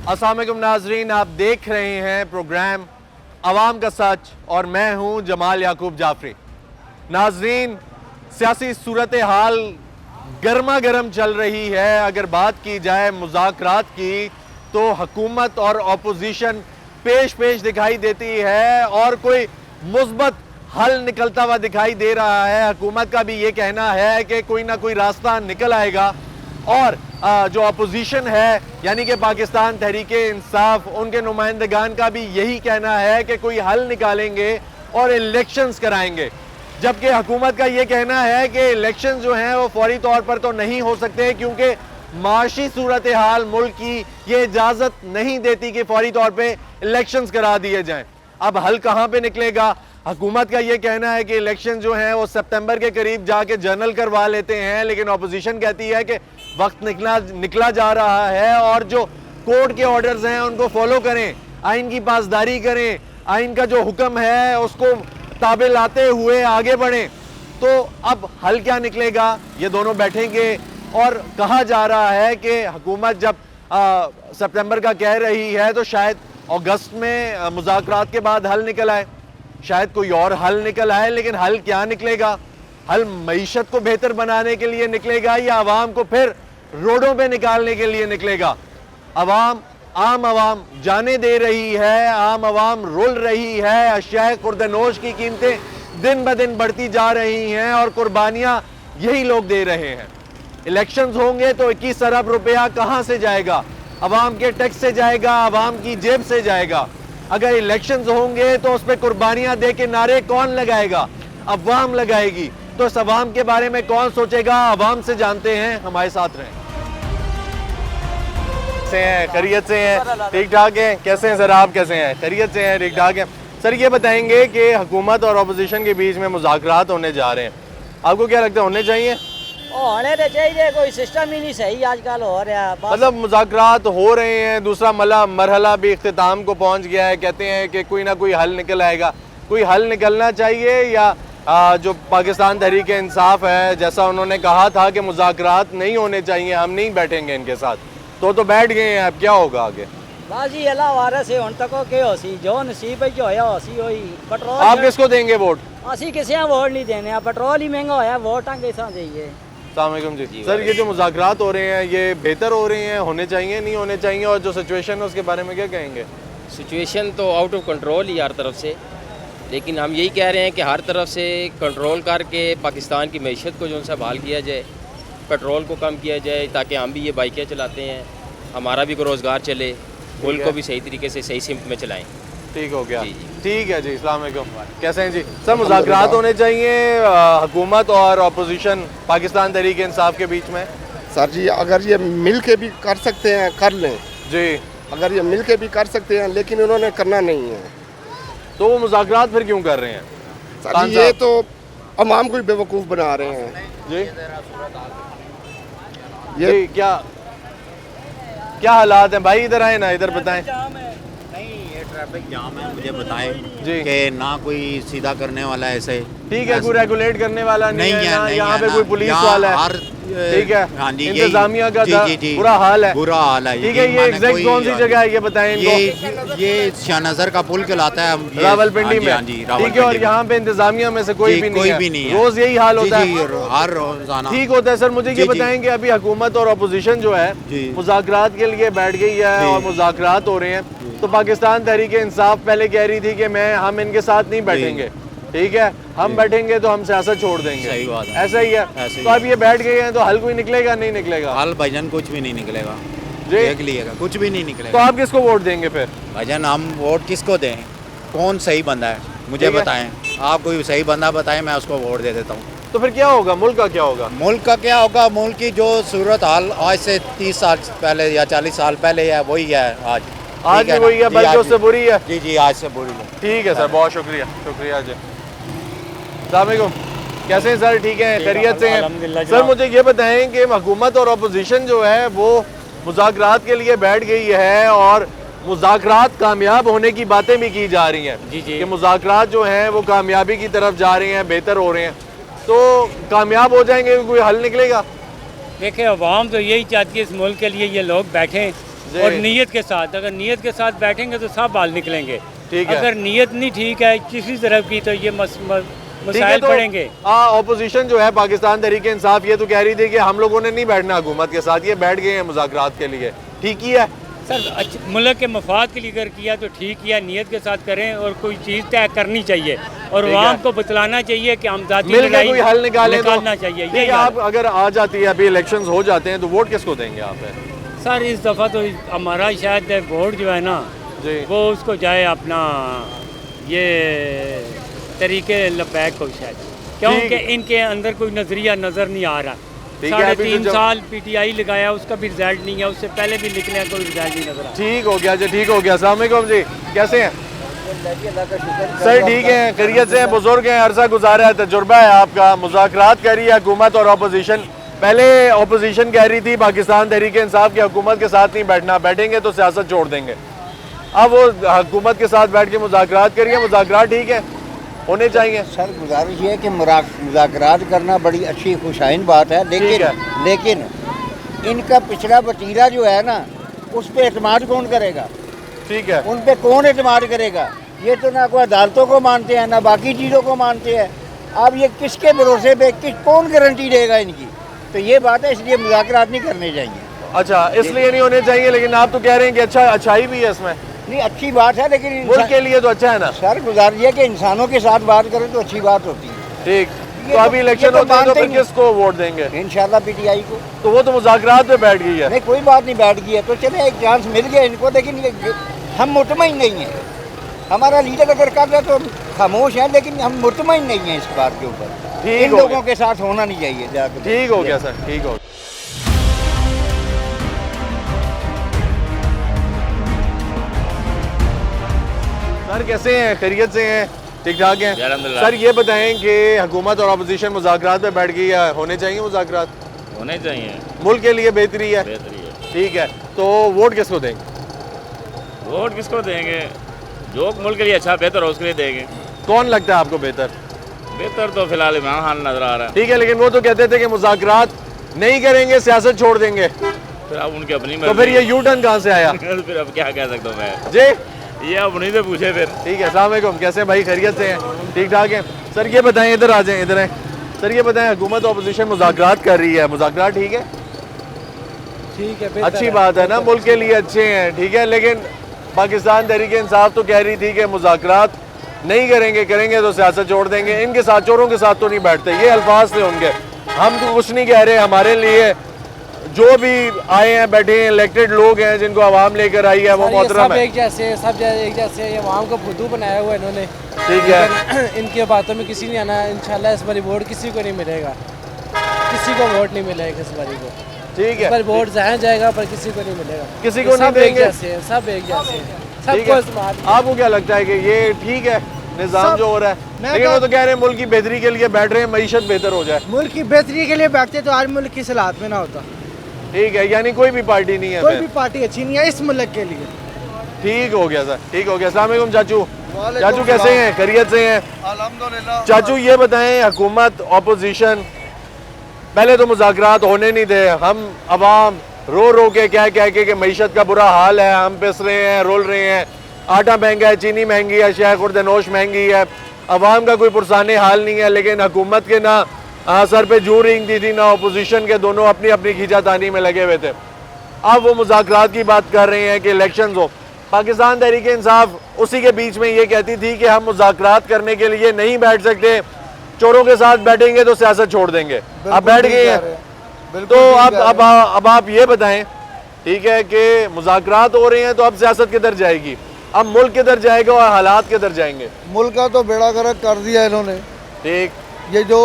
अस्सलाम वालेकुम नाजरीन, आप देख रहे हैं प्रोग्राम अवाम का सच और मैं हूं जमाल याकूब जाफरी। नाजरीन, सियासी सूरत हाल गर्मा गर्म चल रही है। अगर बात की जाए मुज़ाकरात की तो हुकूमत और अपोजिशन पेश पेश दिखाई देती है और कोई मुस्बत हल निकलता हुआ दिखाई दे रहा है। हुकूमत का भी ये कहना है कि कोई ना कोई रास्ता निकल आएगा और जो अपोजिशन है यानी कि पाकिस्तान तहरीके इंसाफ, उनके नुमाइंदगान का भी यही कहना है कि कोई हल निकालेंगे और इलेक्शंस कराएंगे। जबकि हुकूमत का ये कहना है कि इलेक्शंस जो हैं वो फौरी तौर पर तो नहीं हो सकते क्योंकि माशी सूरत हाल मुल्क की ये इजाज़त नहीं देती कि फौरी तौर पे इलेक्शंस करा दिए जाएं। अब हल कहाँ पे निकलेगा? हुकूमत का ये कहना है कि इलेक्शन जो हैं वो सितंबर के करीब जाके जनरल करवा लेते हैं, लेकिन अपोजिशन कहती है कि वक्त निकला जा रहा है और जो कोर्ट के ऑर्डर्स हैं उनको फॉलो करें, आइन की पासदारी करें, आइन का जो हुक्म है उसको ताबे लाते हुए आगे बढ़ें। तो अब हल क्या निकलेगा, ये दोनों बैठेंगे और कहा जा रहा है कि हुकूमत जब सितंबर का कह रही है तो शायद अगस्त में मुज़ाकरात के बाद हल निकल आए, शायद कोई और हल निकल आए। लेकिन हल क्या निकलेगा? हल मईशत को बेहतर बनाने के लिए निकलेगा या आवाम को फिर रोडों पे निकालने के लिए निकलेगा? आम आवाम जाने दे रही है, आम आवाम रुल रही है, अशियाए खुर्दनोश की कीमतें दिन ब दिन बढ़ती जा रही हैं और कुर्बानियां यही लोग दे रहे हैं। इलेक्शंस होंगे तो 21 अरब रुपया कहां से जाएगा? अवाम के टैक्स से जाएगा, अवाम की जेब से जाएगा। अगर इलेक्शंस होंगे तो उस पर कुर्बानियां दे के नारे कौन लगाएगा? अवाम लगाएगी। तो इस अवाम के बारे में कौन सोचेगा? अवाम से जानते हैं, हमारे साथ रहें। खैरियत से हैं, ठीक ठाक हैं? कैसे हैं सर, आप कैसे हैं? खैरियत से हैं, ठीक ठाक हैं। सर ये बताएंगे कि हुकूमत और अपोजिशन के बीच में मुज़ाकरात होने जा रहे हैं, आपको क्या लगता है होने चाहिए? होने तो चाहिए, कोई सिस्टम ही नहीं सही आजकल हो रहा है। मतलब मुज़ाकरात हो रहे हैं, दूसरा मरहला भी इख्तिताम को पहुंच गया है, कहते हैं कि कोई ना कोई हल निकल आएगा। कोई हल निकलना चाहिए या जो पाकिस्तान तहरीक इंसाफ है, जैसा उन्होंने कहा था कि मुज़ाकरात नहीं होने चाहिए, हम नहीं बैठेंगे इनके साथ, तो बैठ गए हैं, अब क्या होगा आगे? बाजी अल्लाह वारस है, हुन तक के होसी जो नसीब है जो होया होसी होई। पेट्रोल आप किसको देंगे वोट? असी किसी वोट नहीं देने, पेट्रोल ही महंगा होया, वोट कैसा चाहिए? अस्सलाम वालेकुम जी। सर ये जो मुज़ाकरात हो रहे हैं ये बेहतर हो रहे हैं, होने चाहिए नहीं होने चाहिए, और जो सिचुएशन है उसके बारे में क्या कहेंगे? सिचुएशन तो आउट ऑफ कंट्रोल ही हर तरफ से, लेकिन हम यही कह रहे हैं कि हर तरफ से कंट्रोल करके पाकिस्तान की मईशत को जो सा बहाल किया जाए, पेट्रोल को कम किया जाए ताकि हम भी ये बाइकें चलाते हैं, हमारा भी रोज़गार चले, मुल्क को भी सही तरीके से सही सिमत में चलाएं। ठीक हो गया, जी। ठीक है जी। अस्सलाम वालेकुम, कैसे हैं जी? सर मुज़ाकरात होने चाहिए हुकूमत और अपोजिशन पाकिस्तान तहरीक इंसाफ के बीच में? सर जी अगर ये मिल के भी कर सकते हैं कर लें जी, अगर ये मिल के भी कर सकते हैं, लेकिन उन्होंने करना नहीं है। तो वो मुज़ाकरात फिर क्यों कर रहे हैं? सर जी ये तो अवाम को ही बेवकूफ़ बना रहे हैं जी ये जी, क्या हालात हैं भाई? इधर आए ना, इधर बताएं। नहीं ये ट्रैफिक जाम है, मुझे बताएं जी कि ना कोई सीधा करने वाला है ऐसे। ठीक है, कोई रेगुलेट करने वाला नहीं है ना, नहीं यहाँ है पे ना, कोई पुलिस यहाँ वाला है, हर ठीक है, हाँ जी, इंतजामिया का जी, बुरा हाल है, बुरा हाल है। ठीक है। ये एग्जैक्ट कौन सी जगह है ये बताएं इनको? ये शाहनजर का पुल कहलाता है, रावलपिंडी में, हाँ जी, ठीक है। और यहाँ पे इंतजामिया में से कोई भी नहीं है, रोज यही हाल होता है, हर रोजाना ठीक होता है। सर मुझे ये बताएं कि अभी हुकूमत और अपोजिशन जो है मुज़ाकरात के लिए बैठ गई है और मुज़ाकरात हो रहे हैं, तो पाकिस्तान तहरीक इंसाफ पहले कह रही थी कि हम इनके साथ नहीं बैठेंगे, ठीक है, हम बैठेंगे तो हम सियासत छोड़ देंगे। सही बात है, ऐसा ही है। तो अब ये बैठ गए हैं तो हल कोई निकलेगा नहीं निकलेगा? हल भाईजान कुछ भी नहीं निकलेगा, देख लिएगा कुछ भी नहीं तो निकलेगा। आप किसको वोट देंगे फिर? भाईजान हम वोट किसको दें? कौन सही बंदा है मुझे बताएं, आप कोई सही बंदा बताएं, मैं उसको वोट दे देता हूँ। तो फिर क्या होगा, मुल्क का क्या होगा? मुल्क का क्या होगा? मुल्क की जो सूरत हाल आज से 30 साल पहले या 40 साल पहले है वही है आज भी वही है, बल्कि उससे बुरी है। जी आज से बुरी है। ठीक है सर, बहुत शुक्रिया जी। अस्सलाम वालेकुम, कैसे हैं सर? ठीक है, खैरियत से हैं? सर मुझे ये बताएं कि हुकूमत और अपोजिशन जो है वो मुज़ाकरात के लिए बैठ गई है और मुज़ाकरात कामयाब होने की बातें भी की जा रही हैं कि मुज़ाकरात जो हैं वो कामयाबी की तरफ जा रहे हैं, बेहतर हो रहे हैं, तो कामयाब हो जाएंगे, कोई हल निकलेगा? देखिए अवाम तो यही चाहती है इस मुल्क के लिए ये लोग बैठें, जी। और नीयत के साथ, अगर नीयत के साथ बैठेंगे तो सब बाल निकलेंगे। ठीक है। अगर नीयत नहीं ठीक है किसी तरफ की तो ये ठीक है, मसाइल तो पड़ेंगे। ऑपोजिशन जो है पाकिस्तान तहरीक इंसाफ ये तो कह रही थी कि हम लोगों ने नहीं बैठना हुकूमत के साथ, ये बैठ गए हैं मुज़ाकरात के लिए, ठीक ही है? सर मुल्क के मफाद के लिए अगर किया तो ठीक किया, नीयत के साथ करें और कोई चीज़ तय करनी चाहिए और ठीक आवाम है। को बतलाना चाहिए कि हम जाती मिलकर लड़ाई कोई हल निकालें तो निकालना चाहिए। ठीक है, आप अगर आ जाती है अभी इलेक्शंस हो जाते हैं तो वोट किसको देंगे आप? सर इस दफ़ा तो हमारा शायद वोट जो है ना जी वो उसको जाए अपना ये तरीके लबैक को शायद, क्योंकि इनके अंदर कोई नज़रिया नज़र नहीं आ रहा। ठीक है, साढ़े अभी तो 3 जब- साल पीटीआई लगाया उसका भी रिजल्ट नहीं है, उससे पहले भी निकले कोई रिजल्ट नहीं नजर आ। ठीक हो गया जी, ठीक हो गया। अस्सलाम वालेकुम जी, कैसे हैं सर? ठीक है, खैरियत से हैं? बुजुर्ग हैं, अरसा गुजारा है, तजुर्बा है आपका। मुज़ाकरात कर रही है हुकूमत और अपोजिशन। पहले अपोजिशन कह रही थी पाकिस्तान तहरीक इंसाफ की हुकूमत के साथ नहीं बैठना, बैठेंगे तो सियासत छोड़ देंगे। अब वो हुकूमत के साथ बैठ के मुज़ाकरात करिए, मुज़ाकरात ठीक है होने चाहिए। सर गुजारिश ये है कि मुज़ाकरात करना बड़ी अच्छी खुशाइन बात है, ठीक लेकिन इनका पिछला वतीरा जो है ना उस पर एतमाद कौन करेगा? ठीक है, उन पे कौन एतमाद करेगा? ये तो ना कोई अदालतों को मानते हैं ना बाकी चीज़ों को मानते हैं। अब ये किसके भरोसे पे कौन गारंटी देगा इनकी? तो ये बात है, इसलिए मुज़ाकरात नहीं करने चाहिए। अच्छा इसलिए नहीं होने चाहिए, लेकिन आप तो कह रहे हैं कि अच्छा अच्छाई भी है इसमें। नहीं, अच्छी बात है, लेकिन मुल्क के लिए तो अच्छा है ना। सर गुजारिश है कि इंसानों के साथ बात करें तो अच्छी बात होती है। ठीक, ये तो अभी ये इलेक्शन तो होते हैं तो मानते फिर ही किसको वोट देंगे? इंशाल्लाह पीटीआई को। तो वो तो मुज़ाकरात पे बैठ गई है। नहीं, कोई बात नहीं, बैठ गई है तो चले, एक चांस मिल गया इनको, लेकिन हम मुतमईन नहीं हैं। हमारा लीडर अगर कर रहा तो खामोश है, लेकिन हम मुतमईन नहीं हैं इस बात के ऊपर। ठीक इन हो लोगों गया। के साथ होना नहीं चाहिए जाकर। ठीक हो गया सर, ठीक हो गया। सर कैसे हैं? खैरियत से हैं? ठीक ठाक हैं? अल्हम्दुलिल्लाह। सर ये बताएं कि हुकूमत और अपोजिशन मुज़ाकरात पे बैठ गई है, होने चाहिए मुज़ाकरात? होने चाहिए, मुल्क के लिए बेहतरी है। बेहतरी है। ठीक है, तो वोट किसको देंगे? वोट किसको देंगे? जो मुल्क के लिए अच्छा बेहतर हो उसके लिए देंगे। कौन लगता है आपको बेहतर? बेहतर तो फिलहाल इमरान खान नजर आ रहा है। ठीक है, लेकिन वो तो कहते थे कि मुज़ाकरात नहीं करेंगे, सियासत छोड़ देंगे। फिर अब उनकी अपनी तो फिर ये यू टर्न कहाँ से आया? फिर अब क्या कह सकता हूँ मैं, जी ये अब उन्हीं से पूछे फिर। ठीक है, अस्सलाम वालेकुम, कैसे हैं भाई? खैरियत से हैं? ठीक ठाक हैं? सर ये बताएं, इधर आ जाएं, इधर हैं। सर ये बताएं, हुकूमत और अपोजिशन मुज़ाकरात कर रही है, मुज़ाकरात ठीक है? ठीक है, अच्छी बात है ना, मुल्क के लिए अच्छे हैं, ठीक है। लेकिन पाकिस्तान तहरीक इंसाफ तो कह रही थी कि मुज़ाकरात नहीं करेंगे, करेंगे तो सियासत छोड़ देंगे। इनके साथ, चोरों के साथ तो नहीं बैठते, ये अल्फाज थे उनके। हम तो कुछ नहीं कह रहे, हमारे लिए जो भी आए हैं, बैठे हैं, इलेक्टेड लोग हैं जिनको आवाम लेकर आई है, वो मोहतरम है। एक जैसे, सब एक जैसे, ये आवाम को फुद्दू बनाया हुआ है इन्होंने। ठीक है, इनकी बातों में किसी नहीं आना। इंशाल्लाह इस बारी वोट किसी को नहीं मिलेगा, किसी को वोट नहीं मिलेगा इस बारी को। ठीक इस बारी है, वोट जहाँ जाएगा पर किसी को नहीं मिलेगा। किसी को नहीं सब एक देंगे। जैसे हैं, सब एक जैसे हैं, ठीक सबको है। इस्तेमाल। आपको क्या लगता है कि ये ठीक है निज़ाम जो हो रहा है? लेकिन वो तो कह रहे हैं मुल्क की बेहतरी के लिए बैठ रहे हैं, मईशत बेहतर हो जाए। मुल्क की बेहतरी के लिए बैठते तो आज मुल्क की सलाहत में ना होता। ठीक है, यानी कोई भी पार्टी नहीं है कोई फिर। भी पार्टी अच्छी नहीं है इस मुल्क के लिए। ठीक हो गया सर, ठीक हो गया। अस्सलाम वालेकुम चाचू, चाचू कैसे हैं? खैरियत से हैं? अल्हम्दुलिल्लाह। चाचू ये बताएं, हुकूमत अपोजिशन पहले तो मुज़ाकरात होने नहीं दे, हम अवाम रो रो के कह के मईशत का बुरा हाल है, हम पिस रहे हैं, रोल रहे हैं, आटा महंगा है, चीनी महंगी है, शाय खुर्दनोश महंगी है, अवाम का कोई पुरसाने हाल नहीं है। लेकिन हुकूमत के ना सर पे जू रिंग दी थी, ना अपोजिशन के, दोनों अपनी अपनी खींचातानी में लगे हुए थे। अब वो मुज़ाकरात की बात कर रहे हैं कि इलेक्शन हो। पाकिस्तान तहरीक इंसाफ उसी के बीच में ये कहती थी कि हम मुज़ाकरात करने के लिए नहीं बैठ सकते, चोरों के साथ बैठेंगे तो सियासत छोड़ देंगे। अब बैठ गए हैं, तो अब आप ये बताएं, ठीक है, कि मुज़ाकरात हो रहे हैं तो अब सियासत किधर जाएगी? अब मुल्क किधर जाएगा और हालात किधर जाएंगे? मुल्क का तो बेड़ा गर्क कर दिया इन्होंने। ठीक, ये जो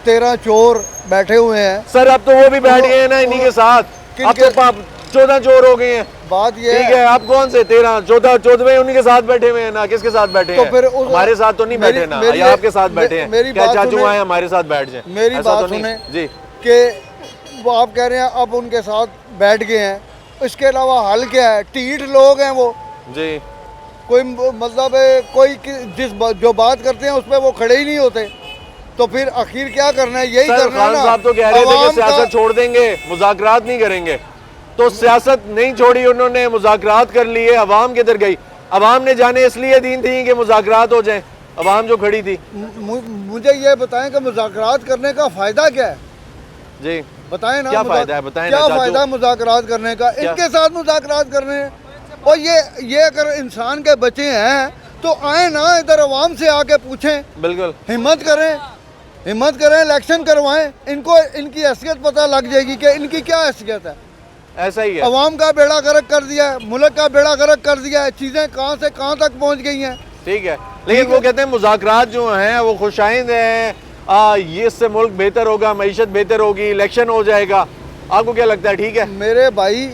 13 चोर बैठे हुए हैं, सर अब तो वो भी बैठ गए हैं ना इन्हीं के साथ। अब तो 14 चोर हो गए हैं। बात ये ठीक है, आप कौन से 13 14वें उन्हीं के साथ बैठे हुए हैं ना? किसके साथ बैठे तो हैं? फिर हमारे साथ तो नहीं बैठे ना, या आपके साथ बैठे हैं? मेरी क्या बात चाचू सुने, आए हमारे साथ बैठ जाए? मेरी ऐसा बात तो नहीं? सुने जी कि वो आप कह रहे हैं अब उनके साथ बैठ गए हैं, इसके अलावा हल क्या है? टीठ लोग हैं वो, जी, कोई मतलब है, कोई जो बात करते हैं उस पर वो खड़े ही नहीं होते। तो फिर आखिर क्या करना है? यही सर करना है खान ना। साहब तो कह रहे थे कि अवाम सियासत का- छोड़ देंगे, मुज़ाकरात नहीं करेंगे। तो सियासत नहीं छोड़ी उन्होंने, मुज़ाकरात कर लिए, अवाम किधर गई? अवाम ने जाने इसलिए दी थी कि मुज़ाकरात हो जाएं, अवाम जो खड़ी थी। मुझे ये बताएं कि मुज़ाकरात करने का फ़ायदा क्या है? जी बताएं ना, क्या फ़ायदा है, बताएं क्या ना चाचू। फ़ायदा मुज़ाकरात करने का? इनके साथ मुज़ाकरात करने हैं। और ये अगर इंसान के बच्चे हैं तो आए ना इधर, अवाम से आके पूछें, बिल्कुल हिम्मत करें, इलेक्शन करवाएं, इनको इनकी हैसियत पता लग जाएगी कि इनकी क्या हैसियत है। ऐसा ही है। अवाम का बेड़ा गर्क कर दिया है, मुल्क का बेड़ा गर्क कर दिया है, चीज़ें कहाँ से कहाँ तक पहुँच गई हैं। ठीक है, लेकिन वो कहते हैं मुज़ाकरात जो हैं वो खुशाइंद हैं, ये इससे मुल्क बेहतर होगा, मईशत बेहतर होगी, इलेक्शन हो जाएगा। आपको क्या लगता है, ठीक है? मेरे भाई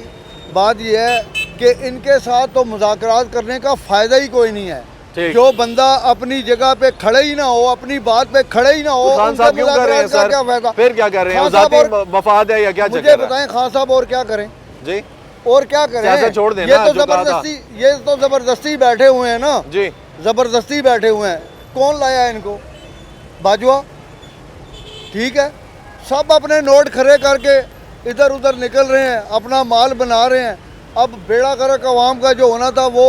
बात यह है कि इनके साथ तो मुज़ाकरात करने का फ़ायदा ही कोई नहीं है। ठीक। जो बंदा अपनी जगह पे खड़े ही ना हो, अपनी बात पे खड़े ही ना हो, खान उनसे साहब क्यों कर रहे हैं मुज़ाकरात का सर? क्या फ़ायदा? फिर क्या कर रहे हैं? खान साहब ज़ाती मफाद है या क्या चक्कर मुझे है? बताएं खान साहब और क्या करें? जी और क्या करें? सियासत छोड़ देना, ये तो जो कहा था। ज़बरदस्ती बैठे हुए हैं ना, जी ज़बरदस्ती बैठे हुए हैं। कौन लाया इनको? बाजवा। ठीक है, सब अपने नोट खड़े करके इधर उधर निकल रहे हैं, अपना माल बना रहे हैं। अब बेड़ा गर्क अवाम का जो होना था वो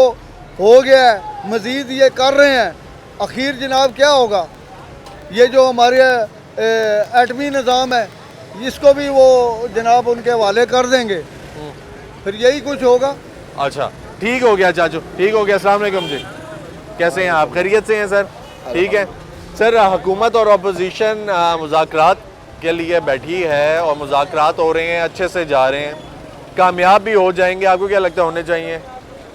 हो गया है, मज़ीद ये कर रहे हैं। आखिर जनाब क्या होगा? ये जो हमारे एटमी निज़ाम है, इसको भी वो जनाब उनके हवाले कर देंगे, फिर यही कुछ होगा। अच्छा, ठीक हो गया चाचू, ठीक हो गया। अस्सलाम वालेकुम जी, कैसे हैं आप? खैरियत से हैं सर? ठीक है सर, हुकूमत और अपोजिशन मुज़ाकरात के लिए बैठी है और मुज़ाकरात हो रहे हैं, अच्छे से जा रहे हैं, कामयाब भी हो जाएंगे। आपको क्या लगता है, होने चाहिए?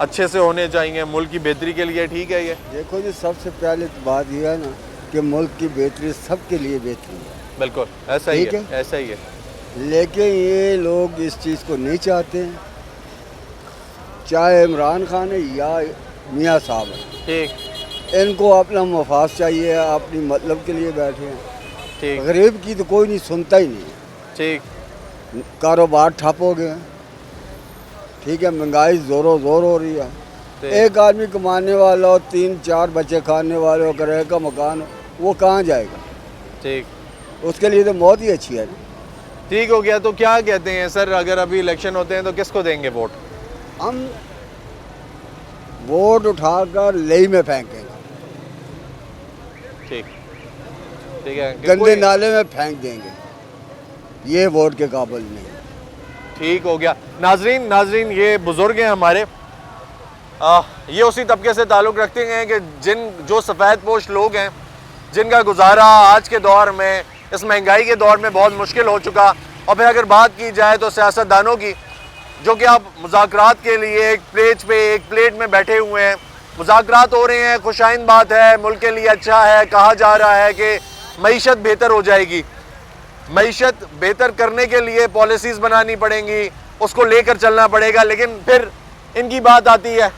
अच्छे से होने चाहिए, मुल्क की बेहतरी के लिए ठीक है ये? देखो जी, सबसे पहले तो बात यह है ना कि मुल्क की बेहतरी सबके लिए बेहतरी है। बिल्कुल ऐसा ही ठीक है, ऐसा ही है। लेकिन ये लोग इस चीज़ को नहीं चाहते हैं, चाहे इमरान खान है या मियाँ साहब है। ठीक, इनको अपना मफाद चाहिए, अपनी मतलब के लिए बैठे हैं। ठीक, गरीब की तो कोई नहीं सुनता ही नहीं। ठीक, कारोबार ठप हो गए हैं, ठीक है, महंगाई ज़ोरों ज़ोर हो रही है। एक आदमी कमाने वाला और 3-4 बच्चे खाने वाले का रहे का मकान, वो कहाँ जाएगा? ठीक, उसके लिए तो मौत ही अच्छी है। ठीक हो गया। तो क्या कहते हैं सर, अगर अभी इलेक्शन होते हैं तो किसको देंगे वोट? हम वोट उठाकर लेई में फेंकेंगे, ठीक, ठीक है। कि गंदे कोई- नाले में फेंक देंगे, ये वोट के काबिल नहीं। ठीक हो गया। नाजरीन ये बुजुर्ग हैं हमारे, ये उसी तबके से ताल्लुक़ रखते हैं कि जो सफ़ेद पोश लोग हैं, जिनका गुजारा आज के दौर में, इस महंगाई के दौर में बहुत मुश्किल हो चुका। और फिर अगर बात की जाए तो सियासतदानों की, जो कि अब मुज़ाकरात के लिए एक प्लेट में बैठे हुए हैं, मुज़ाकरात हो रहे हैं, खुशाइंद बात है, मुल्क के लिए अच्छा है, कहा जा रहा है कि मईशत बेहतर हो जाएगी। मईशत बेहतर करने के लिए पॉलिसीज़ बनानी पड़ेंगी, उसको लेकर चलना पड़ेगा। लेकिन फिर इनकी बात आती है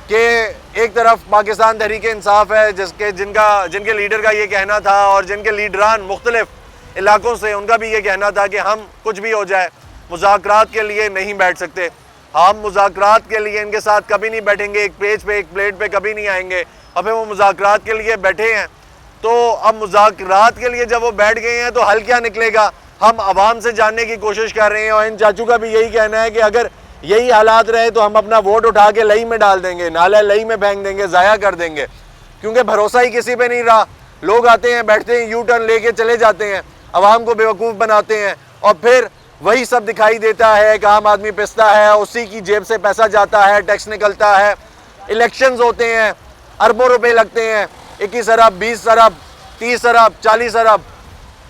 कि एक तरफ पाकिस्तान तहरीक इंसाफ है, जिनके लीडर का ये कहना था, और जिनके लीडरान मुख्तलिफ इलाकों से, उनका भी ये कहना था कि हम कुछ भी हो जाए मुज़ाकरात के लिए नहीं बैठ सकते, हम मुज़ाकरात के लिए इनके साथ कभी नहीं बैठेंगे, एक प्लेट पे कभी नहीं आएंगे। और फिर वो मुज़ाकरात के लिए बैठे हैं, तो अब मुज़ाकरात के लिए जब वो बैठ गए हैं तो हल क्या निकलेगा, हम आवाम से जानने की कोशिश कर रहे हैं। और इन चाचू का भी यही कहना है कि अगर यही हालात रहे तो हम अपना वोट उठा के लई में डाल देंगे, नाला लई में फेंक देंगे, ज़ाया कर देंगे, क्योंकि भरोसा ही किसी पे नहीं रहा। लोग आते हैं, बैठते हैं, यू टर्न लेके चले जाते हैं, आवाम को बेवकूफ़ बनाते हैं, और फिर वही सब दिखाई देता है कि आम आदमी पिसता है, उसी की जेब से पैसा जाता है, टैक्स निकलता है, इलेक्शंस होते हैं, अरबों रुपए लगते हैं, 21 अरब, 20 अरब, 30 अरब, 40 अरब,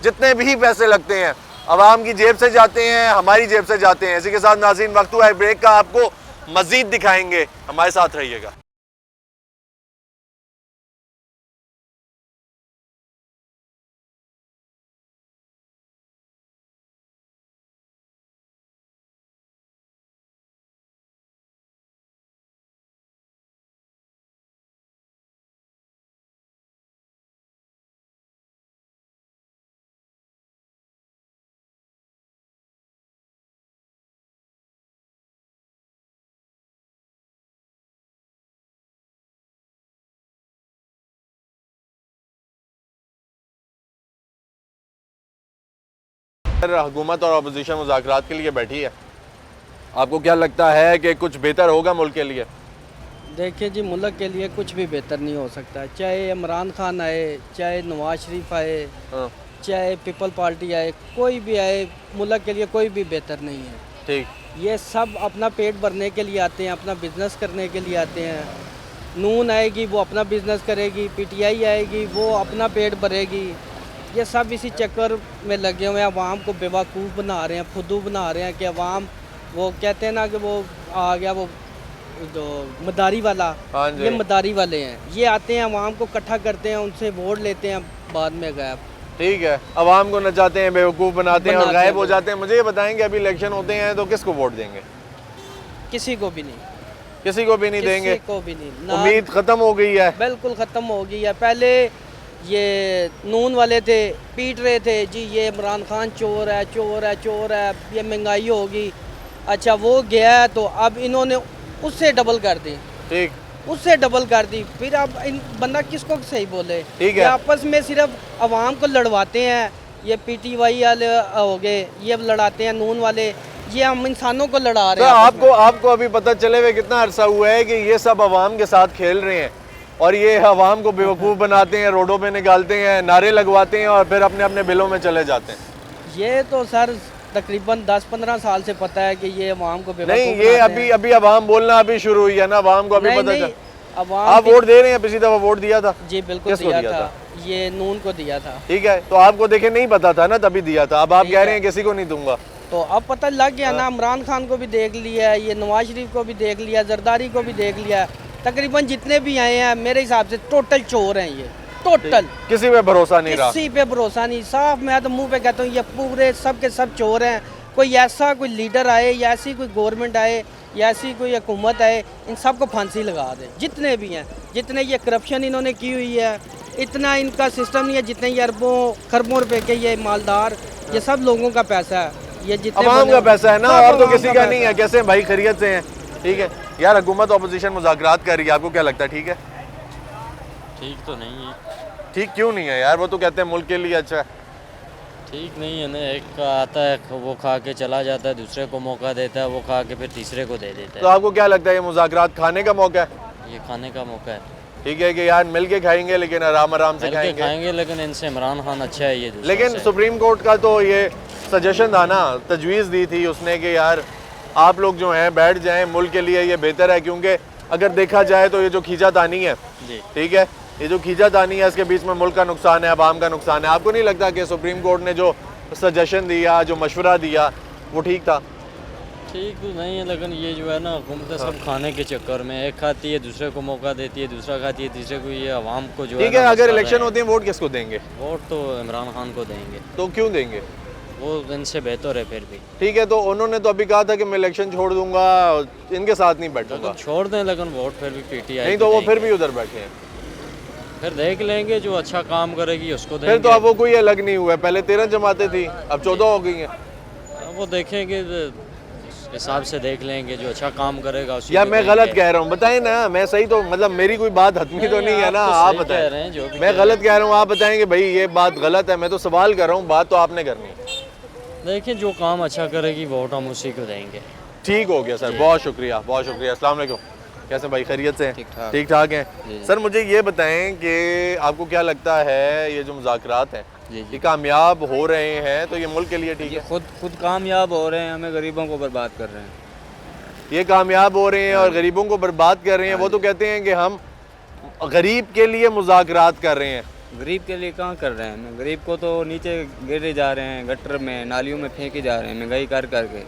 जितने भी पैसे लगते हैं आवाम की जेब से जाते हैं, हमारी जेब से जाते हैं। इसी के साथ नाज़रीन वक्त हुआ है ब्रेक का, आपको मज़ीद दिखाएंगे, हमारे साथ रहिएगा। हुकूमत और अपोजिशन मुज़ाकरात के लिए बैठी है, आपको क्या लगता है कि कुछ बेहतर होगा मुल्क के लिए? देखिए जी, मुल्क के लिए कुछ भी बेहतर नहीं हो सकता, चाहे इमरान खान आए, चाहे नवाज शरीफ आए, हाँ, चाहे पीपल पार्टी आए, कोई भी आए, मुल्क के लिए कोई भी बेहतर नहीं है। ठीक। ये सब अपना पेट भरने के लिए आते हैं, अपना बिजनेस करने के लिए आते हैं। नून आएगी वो अपना बिजनेस करेगी, पीटीआई आएगी वो अपना पेट भरेगी। ये सब इसी चक्कर में लगे हुए हैं, अवाम को बेवकूफ़ बना रहे हैं, फुद्दू बना रहे हैं कि अवाम, वो कहते हैं ना कि वो आ गया वो जो मदारी वाला, हाँ जी। ये मदारी वाले हैं। ये आते हैं, अवाम को इकट्ठा करते हैं, उनसे वोट लेते हैं, बाद में गायब। ठीक है, अवाम को नचाते हैं, बेवकूफ़ बनाते हैं और बनाते गायब हो हैं। जाते हैं। मुझे ये बताएंगे, अभी इलेक्शन होते हैं तो किसको वोट देंगे? किसी को भी नहीं, किसी को भी नहीं देंगे? किसी को भी नहीं। ना, उम्मीद ख़त्म हो गई है। बिल्कुल ख़त्म हो गई है। पहले ये नून वाले थे, पीट रहे थे जी, ये इमरान खान चोर है, चोर है, चोर है, ये महंगाई होगी। अच्छा, वो गया है तो अब इन्होंने उससे डबल कर दी। ठीक। उससे डबल कर दी, फिर अब इन बंदा किसको सही बोले? ठीक है। ये आपस में सिर्फ अवाम को लड़वाते हैं। ये पीटीवाई वाले हो गए, ये लड़ाते हैं, नून वाले, ये हम इंसानों को लड़ा तो रहे हैं आपस में। आपको अभी पता चले हुए कितना अरसा हुआ है कि ये सब अवाम के साथ खेल रहे हैं और ये अवाम को बेवकूफ़ बनाते हैं, रोडों पे निकालते हैं, नारे लगवाते हैं और फिर अपने अपने बिलों में चले जाते हैं। ये तो सर तकरीबन 10-15 साल से पता है कि ये अवाम को बेवकूफ़ नहीं, ये बनाते हैं। अभी अवाम बोलना अभी शुरू हुई है ना, अवाम को अभी नहीं, पता नहीं, चल। अवाम आप भी- वोट दे रहे हैं, पिछली दफा वोट दिया था? जी बिल्कुल किसको दिया दिया था, ये नून को दिया था। ठीक है, तो आपको देखे नहीं पता था ना, तभी दिया था। अब आप ठीक कह है। रहे हैं किसी को नहीं दूंगा। तो अब पता लग गया ना, इमरान खान को भी देख लिया, ये नवाज शरीफ को भी देख लिया, जरदारी को भी देख लिया। तकरीबन जितने भी आए हैं मेरे हिसाब से टोटल चोर हैं ये, टोटल। किसी पे भरोसा नहीं रहा। किसी पे भरोसा नहीं, साफ मैं तो मुंह पे कहता हूँ ये पूरे सब के सब चोर हैं। कोई ऐसा कोई लीडर आए या ऐसी कोई गवर्नमेंट आए या ऐसी कोई हुकूमत आए, इन सब को फांसी लगा दे, जितने भी हैं, जितने ये करप्शन इन्होंने की हुई है, इतना इनका सिस्टम नहीं है, जितने ये अरबों खरबों रुपए के ये मालदार, ये सब लोगों का पैसा है, ये जितने अवाम बने- का पैसा है ना, सब और तो अवाम किसी का पैसा नहीं है। कैसे भाई, खैरियत से हैं? ठीक है यार, हुकूमत अपोजिशन मुज़ाकरात कर रही है, आपको क्या लगता है ठीक है? ठीक तो नहीं है। ठीक क्यों नहीं है यार? वो तो कहते हैं मुल्क के लिए अच्छा है। ठीक नहीं है ना, एक का आता है वो खा के चला जाता है, दूसरे को मौका देता है, वो खा के फिर तीसरे को दे देता तो है। आपको क्या लगता है ये मुज़ाकरात खाने का मौका है? ये खाने का मौका है। ठीक है कि यार मिल के खाएंगे, लेकिन आराम आराम से मिल के खाएंगे। खाएंगे, लेकिन इनसे इमरान खान अच्छा है ये दूसरों लेकिन से। सुप्रीम कोर्ट का तो ये सजेशन था ना, तजवीज़ दी थी उसने कि यार आप लोग जो हैं बैठ जाएं, मुल्क के लिए ये बेहतर है। क्योंकि अगर देखा जाए तो ये जो खींचातानी है, जी ठीक है, ये जो खींचातानी है इसके बीच में मुल्क का नुकसान है, आवाम का नुकसान है। आपको नहीं लगता कि सुप्रीम कोर्ट ने जो सजेशन दिया, जो मशवरा दिया, वो ठीक था? ठीक तो नहीं है, लेकिन ये जो है ना हुकूमत सब खाने के चक्कर में, एक खाती है दूसरे को मौका देती है, दूसरा खाती है तीसरे को, ये आवाम को जो ठीक है है, ना अगर बचा रहे इलेक्शन हैं। होते हैं वोट किसको देंगे? वोट तो इमरान खान को देंगे। तो क्यों देंगे? वो इनसे बेहतर है फिर भी। ठीक है, तो उन्होंने तो अभी कहा था कि मैं इलेक्शन छोड़ दूंगा, इनके साथ नहीं बैठूंगा। लेकिन छोड़ दें, लेकिन वोट फिर भी पीटीआई नहीं तो वो फिर भी उधर बैठे हैं। फिर देख लेंगे, जो अच्छा काम करेगी उसको देंगे। फिर तो अब वो कोई अलग नहीं हुआ है, पहले 13 जमातें थी, अब 14 हो गई हैं। अब वो देखेंगे, उस हिसाब से देख लेंगे, जो अच्छा काम करेगा उसी या को मैं देंगे। गलत कह रहा हूँ? बताएं ना, मैं सही तो मतलब मेरी कोई बात हतमी तो नहीं है ना, तो आप सही कह रहे हैं, जो बताएं। भी मैं कह गलत कह रहा हूँ, आप बताएं कि भाई ये बात गलत है। मैं तो सवाल कर रहा हूँ, बात तो आपने करनी है। देखिए, जो काम अच्छा करेगी वोट हम उसी को देंगे। ठीक हो गया सर, बहुत शुक्रिया, बहुत शुक्रिया। अस्सलाम वालेकुम। कैसे भाई, खैरियत से हैं? ठीक ठाक हैं सर। मुझे ये बताएं कि आपको क्या लगता है ये जो मुज़ाकरात हैं ये कामयाब हो रहे हैं तो ये मुल्क के लिए ठीक है? खुद कामयाब हो रहे हैं, हमें गरीबों को बर्बाद कर रहे हैं। ये कामयाब हो रहे हैं और गरीबों को बर्बाद कर रहे हैं। वो तो कहते हैं कि हम गरीब के लिए मुज़ाकरात कर रहे हैं। गरीब के लिए कहाँ कर रहे हैं? गरीब को तो नीचे गिरे जा रहे हैं, गटर में, नालियों में फेंके जा रहे हैं, महंगाई कर करके।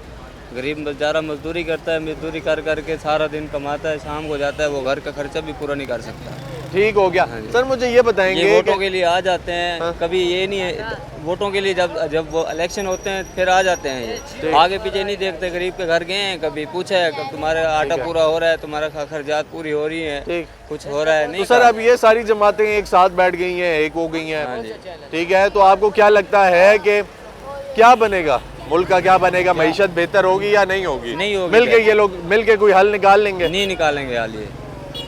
गरीब बेचारा मजदूरी करता है, मजदूरी कर करके सारा दिन कमाता है, शाम को जाता है, वो घर का खर्चा भी पूरा नहीं कर सकता। ठीक हो गया सर। मुझे ये बताएंगे, ये वोटों के लिए आ जाते हैं, कभी ये नहीं है वोटों के लिए, जब वो इलेक्शन होते हैं फिर आ जाते हैं। ये आगे पीछे नहीं देखते। गरीब के घर गए हैं, कभी पूछा है कब तुम्हारा आटा पूरा हो रहा है, तुम्हारा खर्चात पूरी हो रही है, कुछ हो रहा है नहीं? तो सर अब ये सारी जमातें एक साथ बैठ गई हैं, एक हो गई हैं, ठीक है, तो आपको क्या लगता है कि क्या बनेगा, मुल्क का क्या बनेगा? मईशत बेहतर होगी या नहीं होगी? नहीं होगी। मिल के ये लोग मिल के कोई हल निकाल लेंगे? नहीं निकालेंगे हाल ये।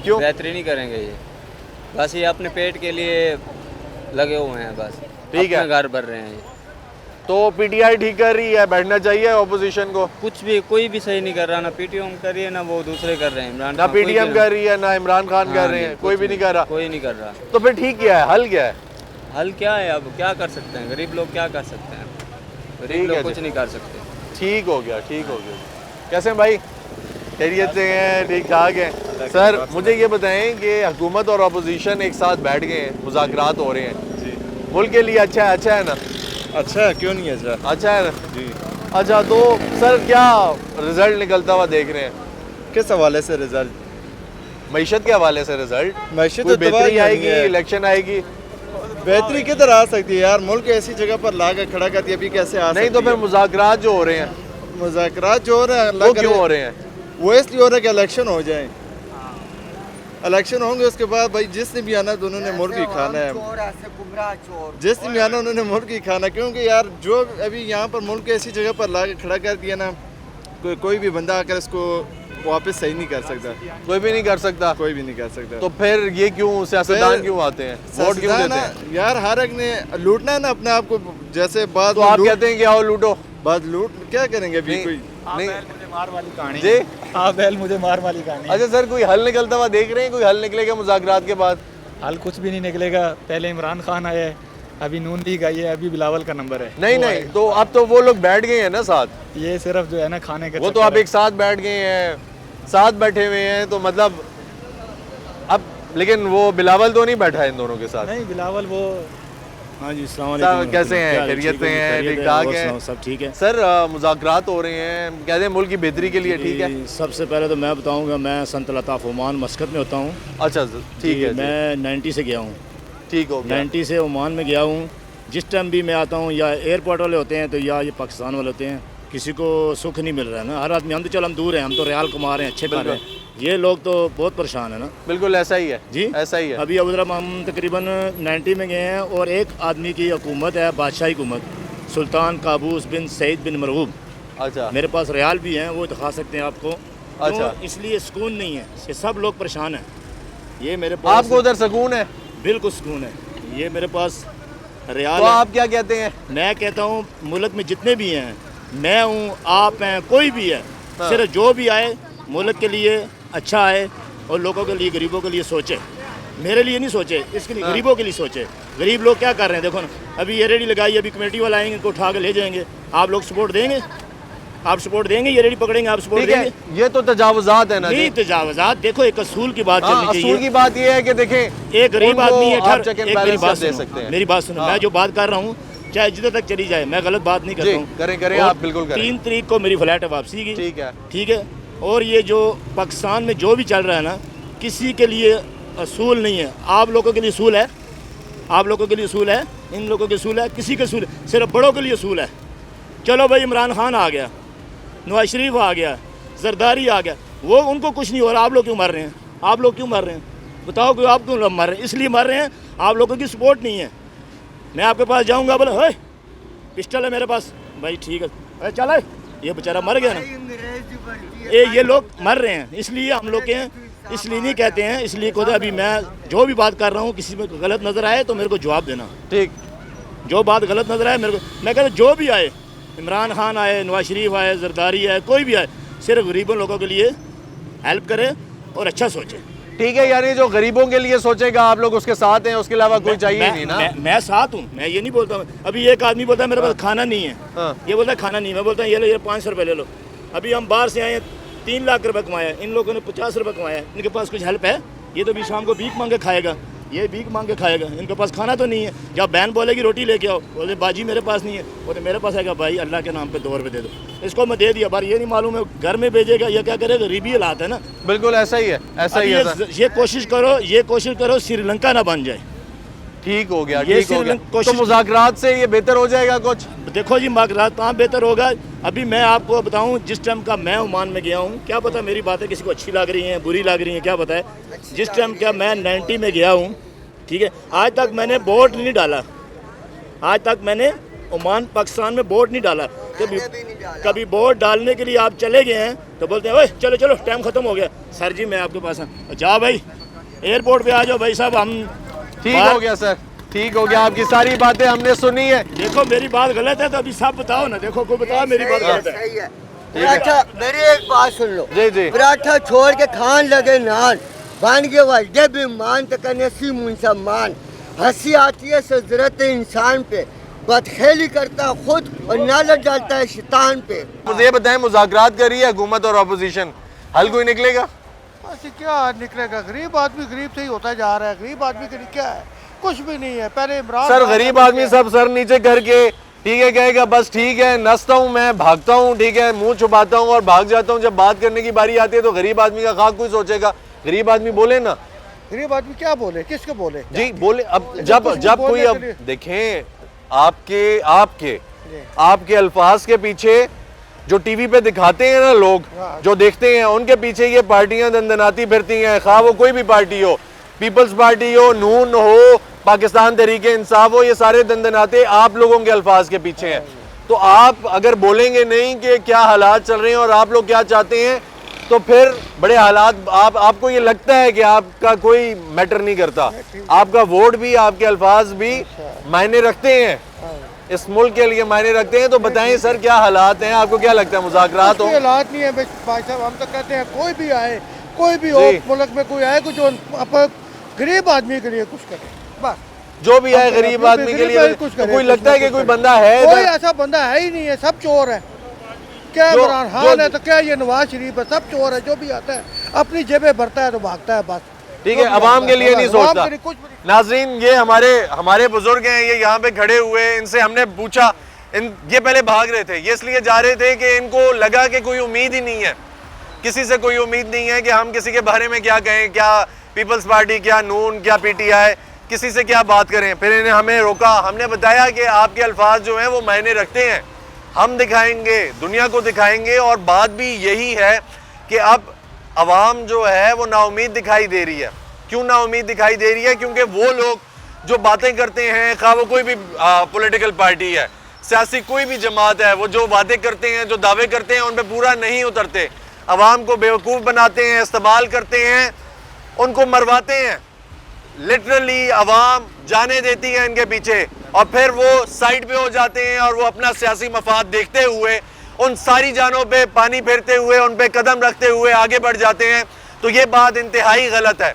क्यों? बेहतरी नहीं करेंगे ये, बस ये अपने पेट के लिए लगे हुए हैं, बस ठीक है, घर भर रहे हैं ये। तो पीटीआई ठीक कर रही है, बैठना चाहिए ऑपोजिशन को? कुछ भी कोई भी सही नहीं कर रहा, ना पीटीएम कर रही है ना वो दूसरे कर रहे हैं। इमरान ना खान कोई पीटीएम भी कर रही है ना इमरान खान कर रहे हैं, कोई भी नहीं कर रहा। कोई नहीं कर रहा। तो फिर ठीक क्या है, हल क्या है? हल क्या है, अब क्या कर सकते हैं, गरीब लोग क्या कर सकते हैं, गरीब लोग कुछ नहीं कर सकते। ठीक हो गया, ठीक हो गया। कैसे हैं भाई, खैरियत से हैं, ठीक ठाक हैं? सर मुझे ये बताएं कि हुकूमत और अपोजिशन एक साथ बैठ गए हैं, मुज़ाकरात हो रहे हैं, मुल्क के लिए अच्छा है ना? अच्छा है, क्यों नहीं है? अच्छा है ना जी। अच्छा, तो सर क्या रिजल्ट निकलता हुआ देख रहे हैं? किस हवाले से रिजल्ट? मईशत के हवाले से रिजल्ट? मईशत कोई तो बेहतरी आएगी, इलेक्शन आएगी? बेहतरी किधर आ सकती है यार, मुल्क ऐसी जगह पर ला कर खड़ा करती है, अभी कैसे आ नहीं तो फिर मुज़ाकरात जो हो रहे हैं, मुज़ाकरात जो हो रहे हैं वो क्यों हो रहे हैं? वो इसलिए हो रहा है कि इलेक्शन हो जाए। इलेक्शन होंगे उसके बाद भाई जिसने भी आना तो उन्होंने मुल्क ही खाना है, जिसने भी आना उन्होंने मुल्क ही खाना। क्योंकि यार जो अभी यहाँ पर मुल्क ऐसी जगह पर ला के खड़ा कर दिया ना, कोई भी बंदा आकर इसको वापस सही नहीं कर सकता। कोई भी नहीं कर सकता? कोई भी नहीं कर सकता। तो फिर ये क्यों सियासतदान क्यों आते हैं, वोट क्यों देते हैं? यार हर एक ने लूटना है ना अपने आप को, जैसे बात तो आप कहते हैं कि आओ लूटो, बात लूट क्या करेंगे अभी? कोई नहीं मार वाली कहानी जी। हाँ बैल मुझे मार वाली कहानी। अच्छा सर, कोई हल निकलता हुआ देख रहे हैं? कोई हल निकलेगा मुज़ाकरात के बाद? हाल कुछ भी नहीं निकलेगा। पहले इमरान खान आया है, अभी नून लीग आई है, अभी बिलावल का नंबर है। नहीं तो अब तो वो लोग बैठ गए हैं ना साथ, ये सिर्फ जो है ना खाने के वो तो अब एक साथ बैठ गए हैं, साथ बैठे हुए हैं, तो मतलब अब लेकिन वो बिलावल तो नहीं बैठा है इन दोनों के साथ? नहीं बिलावल वो। हाँ जी, सर कैसे हैं, खैरियत से हैं, ठीक ठाक हैं? सब ठीक है सर मुज़ाकरात हो रहे हैं, कहते हैं मुल्क की बेहतरी के लिए, ठीक है? सबसे पहले तो मैं बताऊंगा, मैं संत लताफ़ ओमान मस्कत में होता हूँ। अच्छा ठीक है, मैं 90 से गया हूँ। ठीक हो गया। 90 से ओमान में गया हूँ। जिस टाइम भी मैं आता हूँ, या एयरपोर्ट वाले होते हैं तो या ये पाकिस्तान वाले होते हैं, किसी को सुख नहीं मिल रहा है ना। हर आदमी, हम तो चल हम दूर हैं, हम तो रियाल कमा रहे हैं, अच्छे कर रहे हैं, ये लोग तो बहुत परेशान है ना। बिल्कुल ऐसा ही है जी, ऐसा ही है। अभी अबू धाबी हम तकरीबन 90 में गए हैं, और एक आदमी की हुकूमत है, बादशाही हुकूमत, सुल्तान काबूस बिन सईद बिन मरहूब। अच्छा, मेरे पास रियाल भी हैं, वो दिखा सकते हैं आपको। अच्छा, तो इसलिए सुकून नहीं है, ये सब लोग परेशान हैं। ये मेरे पास, आपको उधर सुकून है? बिल्कुल सुकून है। ये मेरे पास रियाल तो है। आप क्या कहते हैं? मैं कहता हूँ मुल्क में जितने भी हैं, मैं हूँ, आप हैं, कोई भी है, हाँ। सिर्फ जो भी आए मुल्क के लिए अच्छा आए, और लोगों के लिए, गरीबों के लिए सोचे। मेरे लिए नहीं सोचे, इसके लिए गरीबों के लिए सोचे। गरीब लोग क्या कर रहे हैं, देखो ना, अभी ये रेडी लगाई, अभी कमेटी वाले आएंगे, इनको उठा के ले जाएंगे। आप लोग सपोर्ट देंगे? आप सपोर्ट देंगे? ये रेडी पकड़ेंगे, आप सपोर्ट देंगे? ये तो तजावुजात है ना जी। नहीं तजावुजात, देखो एक असूल की बात चलनी चाहिए। असूल की बात ये है कि देखें, एक गरीब आदमी है, आप check and एक मेरी balance बात दे सुनो, सकते हैं। मेरी बात सुनो, मैं जो बात कर रहा हूँ चाहे जिधर तक चली जाए, मैं गलत बात नहीं करता हूँ। करें आप बिल्कुल करें। 3 तारीख को मेरी फ्लाइट है वापसी की, ठीक है। और ये जो पाकिस्तान में जो भी चल रहा है ना, किसी के लिए असूल नहीं है। आप लोगों के लिए असूल है, आप लोगों के लिए असूल है, इन लोगों के असूल है, किसी के असूल है, सिर्फ बड़ों के लिए असूल है। चलो भाई, इमरान खान आ गया, नवाज शरीफ आ गया, जरदारी आ गया, वो उनको कुछ नहीं हो रहा, आप लोग क्यों मर रहे हैं? आप लोग क्यों मर रहे हैं? बताओ कि आप क्यों मर रहे हैं? इसलिए मर रहे हैं, आप लोगों की सपोर्ट नहीं है। मैं आपके पास जाऊंगा, बोले हे पिस्टल है मेरे पास, भाई ठीक है, अरे चल, ये बेचारा मर गया ना। ये लोग मर रहे हैं, इसलिए हम लोग के, इसलिए नहीं कहते हैं, इसलिए कहते हैं। अभी मैं जो भी बात कर रहा हूँ, किसी में गलत नज़र आए तो मेरे को जवाब देना, ठीक? जो बात गलत नज़र आए मेरे को, मैं कहता जो भी आए, इमरान खान आए, नवाज शरीफ आए, जरदारी आए, कोई भी आए, सिर्फ गरीबों लोगों के लिए हेल्प करे और अच्छा सोचे। ठीक है, यानी जो गरीबों के लिए सोचेगा, आप लोग उसके साथ हैं, उसके अलावा कोई चाहिए नहीं ना? मैं साथ हूँ, मैं ये नहीं बोलता हूँ। अभी एक आदमी बोलता है मेरे पास खाना नहीं है, ये बोलता है खाना नहीं, मैं बोलता हूँ ये लो, ये 500 रुपये ले लो। अभी हम बाहर से आए हैं, 3 लाख रुपये कमाया, इन लोगों ने 50 रुपये कमाया, इनके पास कुछ हेल्प है? ये तो भी शाम को भीख मांग के खाएगा, ये भीख मांग के खाएगा, इनके पास खाना तो नहीं है। जब बहन बोलेगी रोटी लेके आओ, बोले बाजी मेरे पास नहीं है, बोले मेरे पास आएगा, भाई अल्लाह के नाम पे 2 रुपये दे दो, इसको मैं दे दिया। बार ये नहीं मालूम है घर में भेजेगा या क्या करेगा, गरीबी हालात है ना। बिल्कुल ऐसा ही है, ऐसा ही है। ये कोशिश करो श्रीलंका ना बन जाए। ठीक हो गया, ठीक हो गया। तो मुज़ाकरात से ये बेहतर हो जाएगा कुछ? देखो जी, मुज़ाकरात कहाँ बेहतर होगा। अभी मैं आपको बताऊं, जिस टाइम का मैं ओमान में गया हूं, क्या पता मेरी बातें किसी को अच्छी लग रही हैं, बुरी लग रही हैं, क्या पता है। जिस टाइम क्या मैं 90 में गया हूं, ठीक है, आज तक मैंने वोट नहीं डाला, आज तक मैंने ओमान पाकिस्तान में वोट नहीं डाला। कभी वोट डालने के लिए आप चले गए हैं तो बोलते हैं ओए चलो चलो टाइम ख़त्म हो गया। सर जी मैं आपके पास हूँ, जाओ भाई एयरपोर्ट पे आ जाओ भाई साहब, हम ठीक हो गया सर, ठीक हो गया, आपकी सारी बातें हमने सुनी है। देखो मेरी बात गलत है तो अभी साफ बताओ ना, देखो कोई बताओ मेरी बात गलत है। सही है। पराठा, मेरी एक बात सुन लो। जी जी। पराठा छोड़ के खान लगे नान, बन के वजह भी मान तक नसी मुंसमान, हंसी आती है सजरत इंसान पे, बदखेली करता है खुद और नालत डालता है शैतान पे। मुझे ये बताएं, मुज़ाकरात कर रही है हुकूमत और अपोजिशन, हल कोई निकलेगा? क्या निकलेगा? गरीब आदमी गरीब से ही होता जा रहा है। गरीब आदमी के लिए क्या है? कुछ भी नहीं है। पहले इमरान सर गरीब आदमी सब सर नीचे करके ठीक है कहेगा बस ठीक है, नसता हूँ मैं, भागता हूँ, ठीक है, मुंह छुपाता हूँ और भाग जाता हूँ। जब बात करने की बारी आती है तो गरीब आदमी का खाक कोई सोचेगा? गरीब आदमी बोले ना। गरीब आदमी क्या बोले? किसको बोले? जी बोले। अब जब कोई, अब देखें आपके अल्फाज के पीछे जो टीवी पे दिखाते हैं ना लोग, जो देखते हैं, उनके पीछे ये पार्टियां दंदनाती फिरती हैं। खा वो कोई भी पार्टी हो, पीपल्स पार्टी हो, नून हो, पाकिस्तान तहरीके इंसाफ हो, ये सारे दंदनाते आप लोगों के अल्फाज के पीछे हैं। तो आप अगर बोलेंगे नहीं कि क्या हालात चल रहे हैं और आप लोग क्या चाहते हैं, तो फिर बड़े हालात, आपको ये लगता है कि आपका कोई मैटर नहीं करता। आपका वोट भी, आपके अल्फाज भी मायने रखते हैं, इस मुल्क के लिए मायने रखते हैं। तो बताएं सर क्या हालात हैं, आपको क्या लगता है? मुज़ाकरात हो? हालात नहीं है भाई साहब, हम तो कहते हैं कोई भी आए, कोई भी हो मुल्क में, कोई आए कुछ गरीब आदमी के लिए कुछ करे, बस जो भी है गरीब आदमी के लिए कुछ करे। कोई लगता है कि कोई बंदा है? कोई ऐसा बंदा है ही नहीं है, सब चोर है। क्या इमरान खान है तो क्या ये नवाज शरीफ है, सब चोर है। जो भी आता है अपनी जेबें भरता है तो भागता है, बस। ठीक है, अवाम के लिए नहीं सोचता। नाजरीन, ये हमारे बुजुर्ग हैं, ये यहाँ पे खड़े हुए, इनसे हमने पूछा, ये पहले भाग रहे थे, ये इसलिए जा रहे थे कि इनको लगा कि कोई उम्मीद ही नहीं है, किसी से कोई उम्मीद नहीं है कि हम किसी के बारे में क्या कहें, क्या पीपल्स पार्टी, क्या नून, क्या पीटीआई, किसी से क्या बात करें। फिर इन्हें हमें रोका, हमने बताया कि आपके अल्फाज जो हैं वो मायने रखते हैं, हम दिखाएंगे, दुनिया को दिखाएंगे। और बात भी यही है कि अब अवाम जो है वो नाउमीद दिखाई दे रही है। क्यों नाउमीद दिखाई दे रही है? क्योंकि वो लोग जो बातें करते हैं, खा वो कोई भी पॉलिटिकल पार्टी है, सियासी कोई भी जमात है, वो जो बातें करते हैं, जो दावे करते हैं, उन पर पूरा नहीं उतरते, अवाम को बेवकूफ़ बनाते हैं, इस्तेमाल करते हैं, उनको मरवाते हैं। लिटरली अवाम जाने देती है इनके पीछे और फिर वो साइड पे हो जाते हैं और वो अपना सियासी मफाद देखते हुए उन सारी जानों पे पानी फेरते हुए, उन पे कदम रखते हुए आगे बढ़ जाते हैं। तो ये बात इंतहाई गलत है।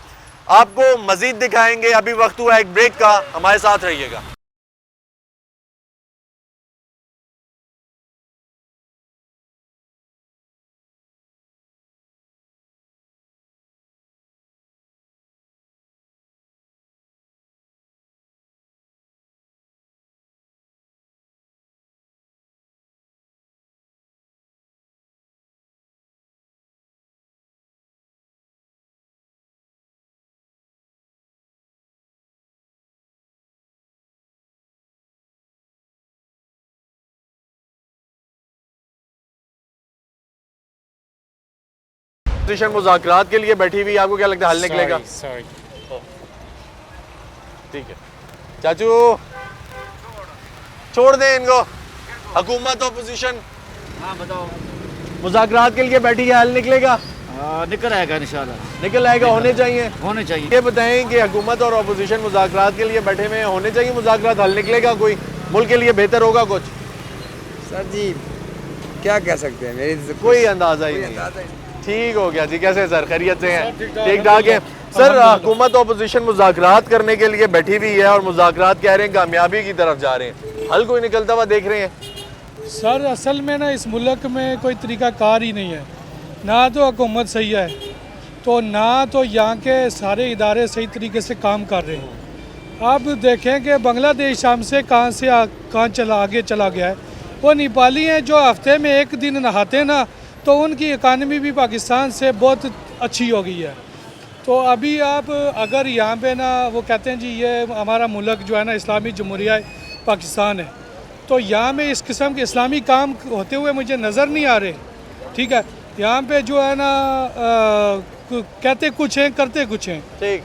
आपको मजीद दिखाएंगे, अभी वक्त हुआ एक ब्रेक का, हमारे साथ रहिएगा। मुज़ाकरात के लिए बैठी हुई, आपको क्या लगता है हल निकलेगा? ठीक है चाचू, छोड़ दें इनको, हुकूमत अपोजिशन। हाँ बताओ, मुज़ाकरात के लिए बैठी है, हल निकलेगा? निकल आएगा इंशाल्लाह, निकल आएगा। होने चाहिए, होने चाहिए। ये बताएं कि हुकूमत और अपोजिशन मुज़ाकरात के लिए बैठे हुए, होने चाहिए मुज़ाकरात, हल निकलेगा कोई, मुल्क के लिए बेहतर होगा कुछ? सर जी क्या कह सकते हैं, मेरी कोई अंदाजा ही नहीं। ठीक हो गया जी, कैसे सर, खैरियत से हैं? ठीक ठाक है सर। हुकूमत और अपोजिशन मुज़ाकरात करने के लिए बैठी हुई है और मुज़ाकरात कह रहे हैं कामयाबी की तरफ जा रहे हैं, हल कोई निकलता हुआ देख रहे हैं? सर असल में ना इस मुल्क में कोई तरीक़ाकार ही नहीं है, ना तो हुकूमत सही है, तो ना तो यहाँ के सारे इदारे सही तरीके से काम कर रहे हैं। आप देखें कि बांग्लादेश हमसे कहाँ आगे चला गया है। वो नेपाली हैं जो हफ्ते में एक दिन नहाते ना, तो उनकी इकानमी भी पाकिस्तान से बहुत अच्छी हो गई है। तो अभी आप अगर यहाँ पे ना, वो कहते हैं जी ये हमारा मुल्क जो है ना इस्लामी जमहूरिया पाकिस्तान है, तो यहाँ में इस किस्म के इस्लामी काम होते हुए मुझे नज़र नहीं आ रहे। ठीक है, यहाँ पे जो है ना कहते कुछ हैं, करते कुछ हैं।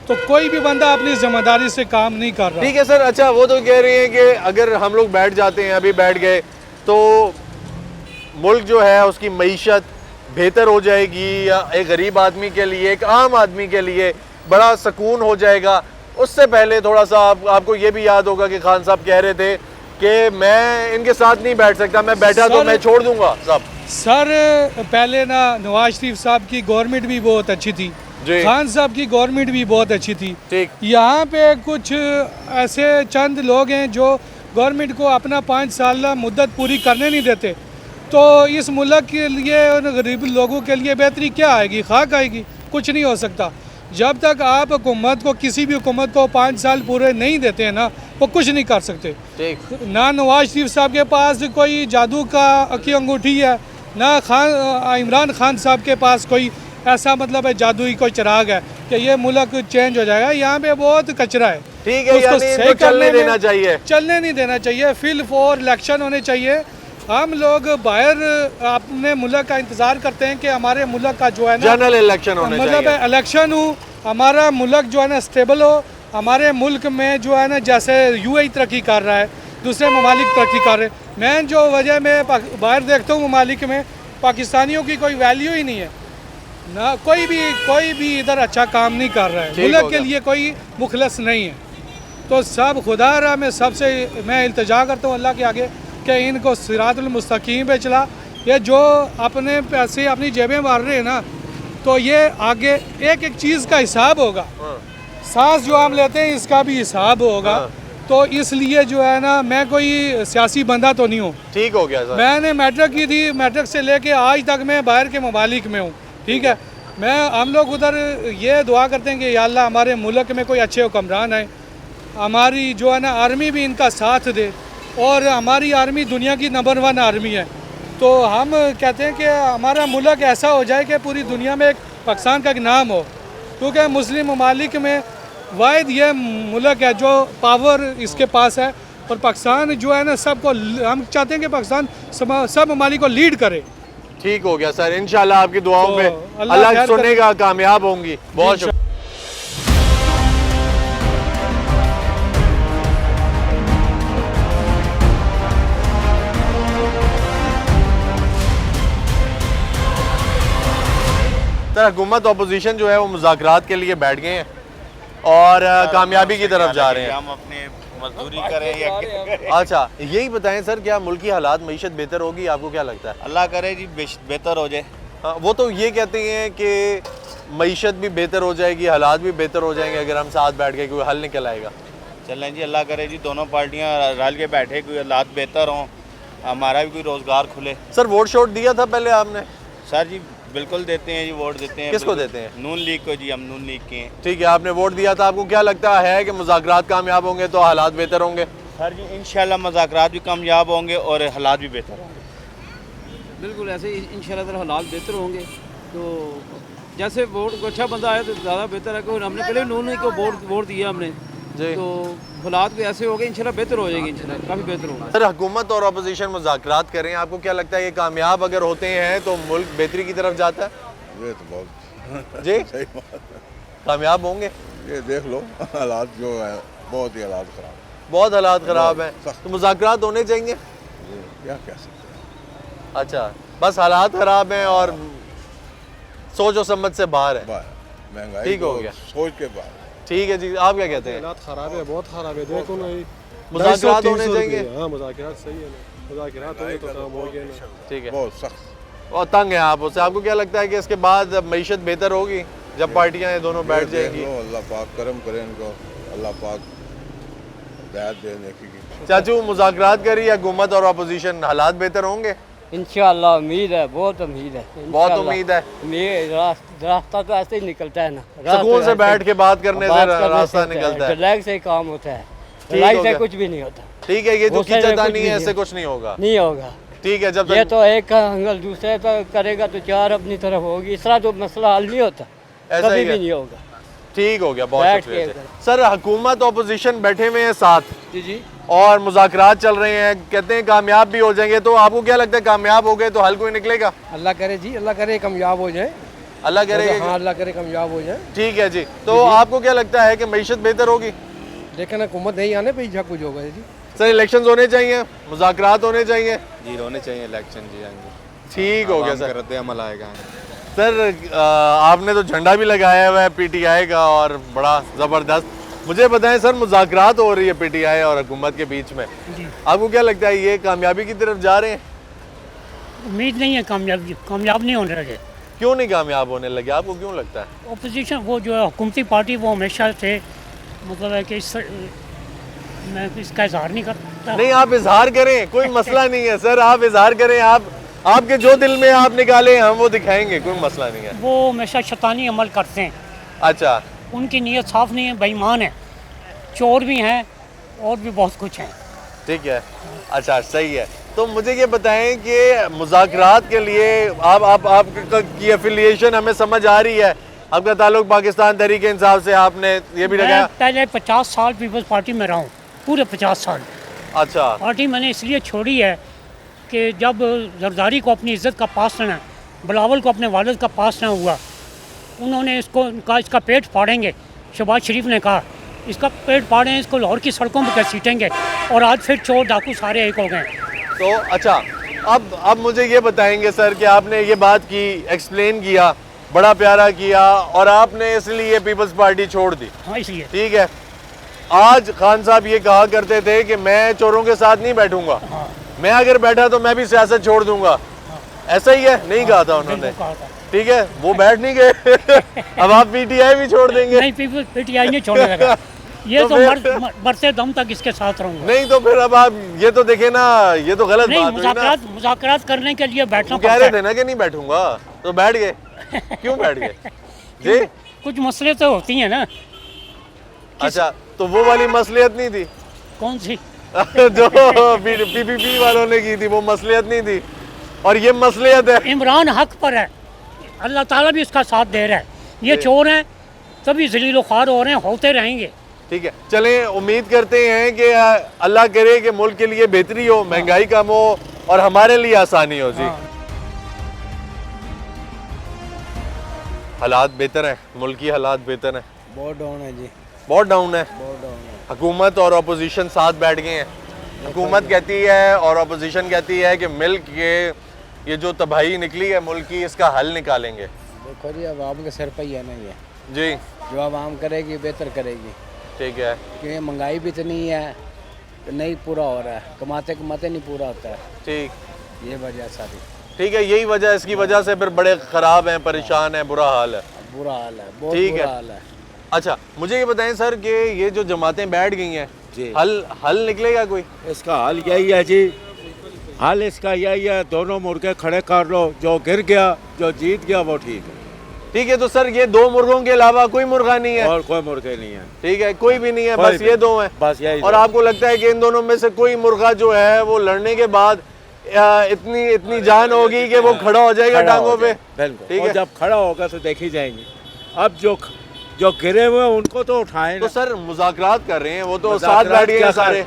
तो कोई भी बंदा अपनी जिम्मेदारी से काम नहीं कर रहा। ठीक है सर। अच्छा, वो तो कह रहे हैं कि अगर हम लोग बैठ जाते हैं, अभी बैठ गए, तो मुल्क जो है उसकी मईशत बेहतर हो जाएगी, या एक गरीब आदमी के लिए, एक आम आदमी के लिए बड़ा सुकून हो जाएगा। उससे पहले थोड़ा सा आपको ये भी याद होगा कि खान साहब कह रहे थे कि मैं इनके साथ नहीं बैठ सकता, मैं बैठा तो मैं छोड़ दूंगा सब। सर पहले ना नवाज शरीफ साहब की गवर्नमेंट भी बहुत अच्छी थी, खान साहब की गवर्नमेंट भी बहुत अच्छी थी। यहाँ पे कुछ ऐसे चंद लोग हैं जो गवर्नमेंट को अपना 5 साल मुद्दत पूरी करने नहीं देते, तो इस मुल्क के लिए और गरीब लोगों के लिए बेहतरी क्या आएगी? खाक आएगी, कुछ नहीं हो सकता। जब तक आप हुकूमत को, किसी भी हुकूमत को 5 साल पूरे नहीं देते हैं ना, वो कुछ नहीं कर सकते। ना नवाज शरीफ साहब के पास कोई जादू की अंगूठी है, ना इमरान खान साहब के पास कोई ऐसा मतलब है जादुई कोई चिराग है कि ये मुल्क चेंज हो जाएगा। यहाँ पे बहुत कचरा है। ठीक है, यानी इनको चलने देना चाहिए, चलने नहीं देना चाहिए। फिल फॉर इलेक्शन होने चाहिए। हम लोग बाहर अपने मुल्क का इंतज़ार करते हैं कि हमारे मुल्क का जो है ना जनरल इलेक्शन होने चाहिए, मतलब इलेक्शन हो, हमारा मुल्क जो है ना स्टेबल हो। हमारे मुल्क में जो है ना जैसे यूएई तरक्की कर रहा है, दूसरे ममालिक तरक्की कर रहे हैं। मैं जो वजह मैं बाहर देखता हूँ ममालिक में पाकिस्तानियों की कोई वैल्यू ही नहीं है ना, कोई भी इधर अच्छा काम नहीं कर रहा है, मुल्क के लिए कोई मुखलस नहीं है। तो सब खुदा रहा मैं सबसे मैं इल्तिजा करता हूँ अल्लाह के आगे कि इनको सिरातुल मुस्तकीम पे चला। ये जो अपने पैसे अपनी जेबें मार रहे हैं ना, तो ये आगे एक एक चीज़ का हिसाब होगा। सांस जो हम लेते हैं इसका भी हिसाब होगा। तो इसलिए जो है ना, मैं कोई सियासी बंदा तो नहीं हूँ। ठीक हो गया सर। मैंने मैट्रिक की थी, मैट्रिक से लेके आज तक मैं बाहर के ममालिक में हूँ। ठीक है, हम लोग उधर ये दुआ करते हैं कि या अल्लाह हमारे मुल्क में कोई अच्छे हुक्मरान आए, हमारी जो है ना आर्मी भी इनका साथ दे, और हमारी आर्मी दुनिया की नंबर 1 आर्मी है। तो हम कहते हैं कि हमारा मुल्क ऐसा हो जाए कि पूरी दुनिया में एक पाकिस्तान का एक नाम हो, क्योंकि मुस्लिम ममालिक में वाहिद ये मुल्क है जो पावर इसके पास है। और पाकिस्तान जो है ना सबको, हम चाहते हैं कि पाकिस्तान सब ममालिक को लीड करे। ठीक हो गया सर, इंशाल्लाह आपकी दुआओं पे अल्लाह सुनेगा, कामयाब होंगी। बहुत शुक्रिया। सर हुकूमत अपोजिशन जो है वो मुज़ाकरात के लिए बैठ गए हैं और कामयाबी की तरफ जा रहे हैं। हम अपने मजदूरी करें या अच्छा यही बताएं सर, क्या मुल्क की हालात मईशत बेहतर होगी? आपको क्या लगता है? अल्लाह करे जी बेहतर हो जाए। वो तो ये कहते हैं कि मईशत भी बेहतर हो जाएगी, हालात भी बेहतर हो जाएंगे अगर हम साथ बैठ के कोई हल निकल आएगा। चलें जी, अल्लाह करे जी दोनों पार्टियाँ रल के बैठे, कोई हालात बेहतर हों, हमारा भी कोई रोज़गार खुले। सर वोट शोट दिया था पहले आपने? सर जी बिल्कुल देते हैं जी, वोट देते हैं। किसको देते हैं? नून लीग को जी, हम नून लीग के हैं। ठीक है, आपने वोट दिया था। आपको क्या लगता है कि मुज़ाकरात कामयाब होंगे तो हालात बेहतर होंगे? सर जी इंशाल्लाह मुज़ाकरात भी कामयाब होंगे और हालात भी बेहतर होंगे। बिल्कुल ऐसे ही इंशाल्लाह हालात बेहतर होंगे। तो जैसे वोट को अच्छा बंदा आया तो ज़्यादा बेहतर है, क्योंकि हमने पहले नून लीग को वोट दिया हमने, तो हालात भी ऐसे हो गए, इंशाल्लाह बेहतर हो जाएंगे, इंशाल्लाह काफ़ी बेहतर होगा। सर हुकूमत और अपोजिशन मुज़ाकरात करें, आपको क्या लगता है ये कामयाब अगर होते हैं तो मुल्क बेहतरी की तरफ जाता है? ये तो बहुत जी सही बात है। कामयाब होंगे? ये देख लो हालात जो है, बहुत ही हालात ख़राब, बहुत हालात ख़राब हैं, तो मुज़ाकरात होने चाहिए। क्या कह सकते हैं। अच्छा, बस हालात ख़राब हैं और सोच और समझ से बाहर है, महंगाई ठीक हो गया, सोच के बाहर। ठीक है जी, आप क्या कहते हैं? हालात ख़राब है, बहुत ख़राब है। देखो ना, मुज़ाकरात होने चाहिए। हाँ मुज़ाकरात सही है ना, मुज़ाकरात होंगे तो काम हो गया ना। ठीक है, बहुत सख्त और तंग है आप उससे। आपको क्या लगता है कि इसके बाद मईशत बेहतर होगी जब पार्टियां ये दोनों बैठ जाएंगी? अल्लाह पाक करम करें इनको, अल्लाह पाक हिदायत देने की। चाचू मुज़ाकरात करी हुकूमत और अपोजिशन, हालात बेहतर होंगे? इंशाअल्लाह उम्मीद है, बहुत उम्मीद है, बहुत उम्मीद है। रास्ता तो ऐसे ही निकलता है ना, सुकून से बैठ के बात करने से रास्ता निकलता है, रिलैक्स से काम होता है, लड़ाई से कुछ भी नहीं होता। ठीक है, ये तो खींचातानी है, ऐसे कुछ नहीं होगा। नहीं होगा, ठीक है। जब ये तो एक अंगल दूसरे तो करेगा तो 4 अपनी तरफ होगी, इस तरह तो मसला हल नहीं होता, कभी भी नहीं होगा। ठीक हो गया, बहुत शुक्रिया सर। हुकूमत अपोजिशन बैठे हुए हैं साथ जी और मुज़ाकरात चल रहे हैं, कहते हैं कामयाब भी हो जाएंगे, तो आपको क्या लगता है कामयाब हो गए तो हल कोई निकलेगा? अल्लाह करे जी, अल्लाह करे कामयाब हो जाए, अल्लाह करे। हाँ अल्लाह करे कामयाब हो जाए। ठीक है जी, तो आपको क्या लगता है कि मईशत बेहतर होगी? लेकिन हुकूमत नहीं आने पे कुछ होगा जी। सर इलेक्शन होने चाहिए, मुज़ाकरात होने चाहिए जी, होने चाहिए इलेक्शन जी। ठीक हो गया सर, रद्द अमल आएगा। सर आपने तो झंडा भी लगाया हुआ है पीटीआई का और बड़ा ज़बरदस्त, मुझे बताएं सर, मुज़ाकरात हो रही है पीटीआई और हुकूमत के बीच में, आपको क्या लगता है ये कामयाबी की तरफ जा रहे हैं? उम्मीद नहीं है कामयाब नहीं होने लगे। क्यों नहीं कामयाब होने लगे, आपको क्यों लगता है? अपोजिशन वो जो है हुकूमती पार्टी वो हमेशा से मतलब है कि मैं इसका इजहार नहीं करता। नहीं, आप इजहार करें, कोई मसला नहीं है सर, आप इजहार करें, आपके जो दिल में आप निकालें हम वो दिखाएंगे, कोई मसला नहीं है। वो हमेशा शैतानी अमल करते हैं। अच्छा, उनकी नीयत साफ नहीं है, बेईमान है, चोर भी हैं और भी बहुत कुछ हैं। ठीक है, अच्छा सही है। तो मुझे ये बताएं कि मुज़ाकरात के लिए आपकी एफिलिएशन हमें समझ आ रही है, आपका ताल्लुक पाकिस्तान तहरीक इंसाफ से, आपने ये भी लगाया? पहले 50 साल पीपल्स पार्टी में रहा हूँ, पूरे 50 साल। अच्छा। पार्टी मैंने इसलिए छोड़ी है कि जब जरदारी को अपनी इज्जत का पास लेना, बिलावल को अपने वालिद का पास लेना हुआ, उन्होंने कहा इसका पेट फाड़ेंगे। शहबाज शरीफ ने कहा इसका पेट फाड़ें, इसको लाहौर की सड़कों पर घसीटेंगे, और आज फिर चोर डाकू सारे एक हो गए। तो अच्छा, अब मुझे ये बताएंगे सर कि आपने ये बात की, एक्सप्लेन किया, बड़ा प्यारा किया, और आपने इसलिए पीपल्स पार्टी छोड़ दी। हाँ, इसलिए। ठीक है, आज खान साहब ये कहा करते थे कि मैं चोरों के साथ नहीं बैठूंगा। हाँ। मैं अगर बैठा तो मैं भी सियासत छोड़ दूंगा। हाँ। ऐसा ही है? नहीं कहा था उन्होंने। ठीक है, वो बैठ नहीं गए। अब आप पीटीआई भी छोड़ देंगे? नहीं, पीटीआई नहीं छोड़ने लगा। ये तो मरते दम तक इसके साथ रहूंगा। नहीं तो फिर अब आप ये तो देखे ना, ये तो गलत बात हुई ना। मुज़ाकरात करने के लिए बैठना कह रहे थे ना कि नहीं बैठूंगा, तो बैठ गए। क्यों बैठ गए जी? कुछ मसले तो होती हैं ना। अच्छा, तो वो वाली मसलियत नहीं थी? कौन सी? जो पीपीपी वालों ने की थी, वो मसलियत नहीं थी, और ये मसलियत है। इमरान हक पर है, अल्लाह ताला भी उसका साथ दे रहा है। ये चोर हैं तभी ज़लील ख्वार हो रहे हैं, होते रहेंगे। ठीक है, चलें, उम्मीद करते हैं कि अल्लाह करे कि मुल्क के लिए बेहतरी हो, महंगाई कम हो और हमारे लिए आसानी हो। जी, हालात बेहतर हैं, मुल्की हालात बेहतर हैं? बहुत डाउन है जी, बहुत डाउन है। बहुत डाउन है। हुकूमत और अपोजिशन साथ बैठ गए हैं। हुकूमत कहती है और अपोजिशन कहती है कि मिल के ये जो तबाही निकली है मुल्क की, इसका हल निकालेंगे। देखो जी, आवाम के सर पर ही है ना ये जी, जो आवाम करेगी बेहतर करेगी। ठीक है, क्योंकि महंगाई भी इतनी है तो नहीं पूरा हो रहा है, कमाते कमाते नहीं पूरा होता है। ठीक, ये वजह सारी। ठीक है, यही वजह, इसकी वजह से फिर बड़े ख़राब हैं, परेशान हैं, बुरा हाल है। बुरा हाल है, बहुत बुरा हाल है। अच्छा, मुझे ये बताएं सर कि ये जो जमातें बैठ गई हैं, हल निकलेगा कोई? इसका हल यही है जी, हल इसका यही है, दोनों मुर्गे खड़े कर लो, जो गिर गया जो जीत गया वो ठीक है। ठीक है, तो सर ये दो मुर्गों के अलावा कोई मुर्गा नहीं है? और कोई मुर्गे नहीं है। ठीक है, कोई भी नहीं है, बस ये दो हैं। बस यही। और आपको लगता है कि इन दोनों में से कोई मुर्गा जो है वो लड़ने के बाद इतनी जान होगी कि वो खड़ा हो जाएगा टांगों पे? बिल्कुल। ठीक है, जब खड़ा होगा तो देखी जाएंगे। अब जो गिरे हुए उनको तो उठाएं। तो सर मुज़ाकरात कर रहे हैं, वो तो साथ बैठ गए सारे।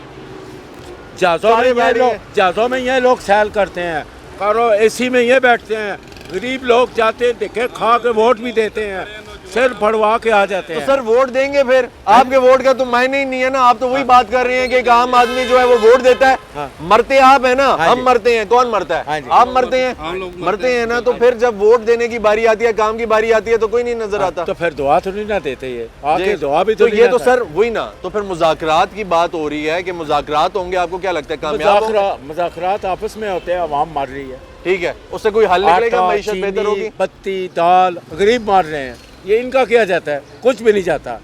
जहाज़ों में ये लोग सैल करते हैं, करो एसी में ये बैठते हैं, गरीब लोग जाते देखे खा के वोट भी देते हैं, सिर फड़वा के आ जाते हैं। तो सर वोट देंगे फिर? आपके वोट का तो मायने ही नहीं है ना। आप तो वही बात कर रहे हैं कि एक आम आदमी जो है वो वोट देता है। हाँ। मरते आप है ना, हम मरते हैं। कौन मरता है? आप मरते हैं, मरते हैं ना। तो फिर जब वोट देने की बारी आती है, काम की बारी आती है, तो कोई नहीं नजर आता। तो फिर दुआ तो नहीं ना देते ये, आगे दुआ भी तो ये तो सर वही ना। तो फिर मुज़ाकरात की बात हो रही है कि मुज़ाकरात होंगे, आपको क्या लगता है कामयाब? मुज़ाकरात आपस में होते हैं, आवाम मर रही है। ठीक है, उससे कोई हल निकलेगा? मईशत बेहतर होगी? बत्ती दाल गरीब मार रहे हैं, ये इनका किया जाता है? कुछ भी नहीं जाता।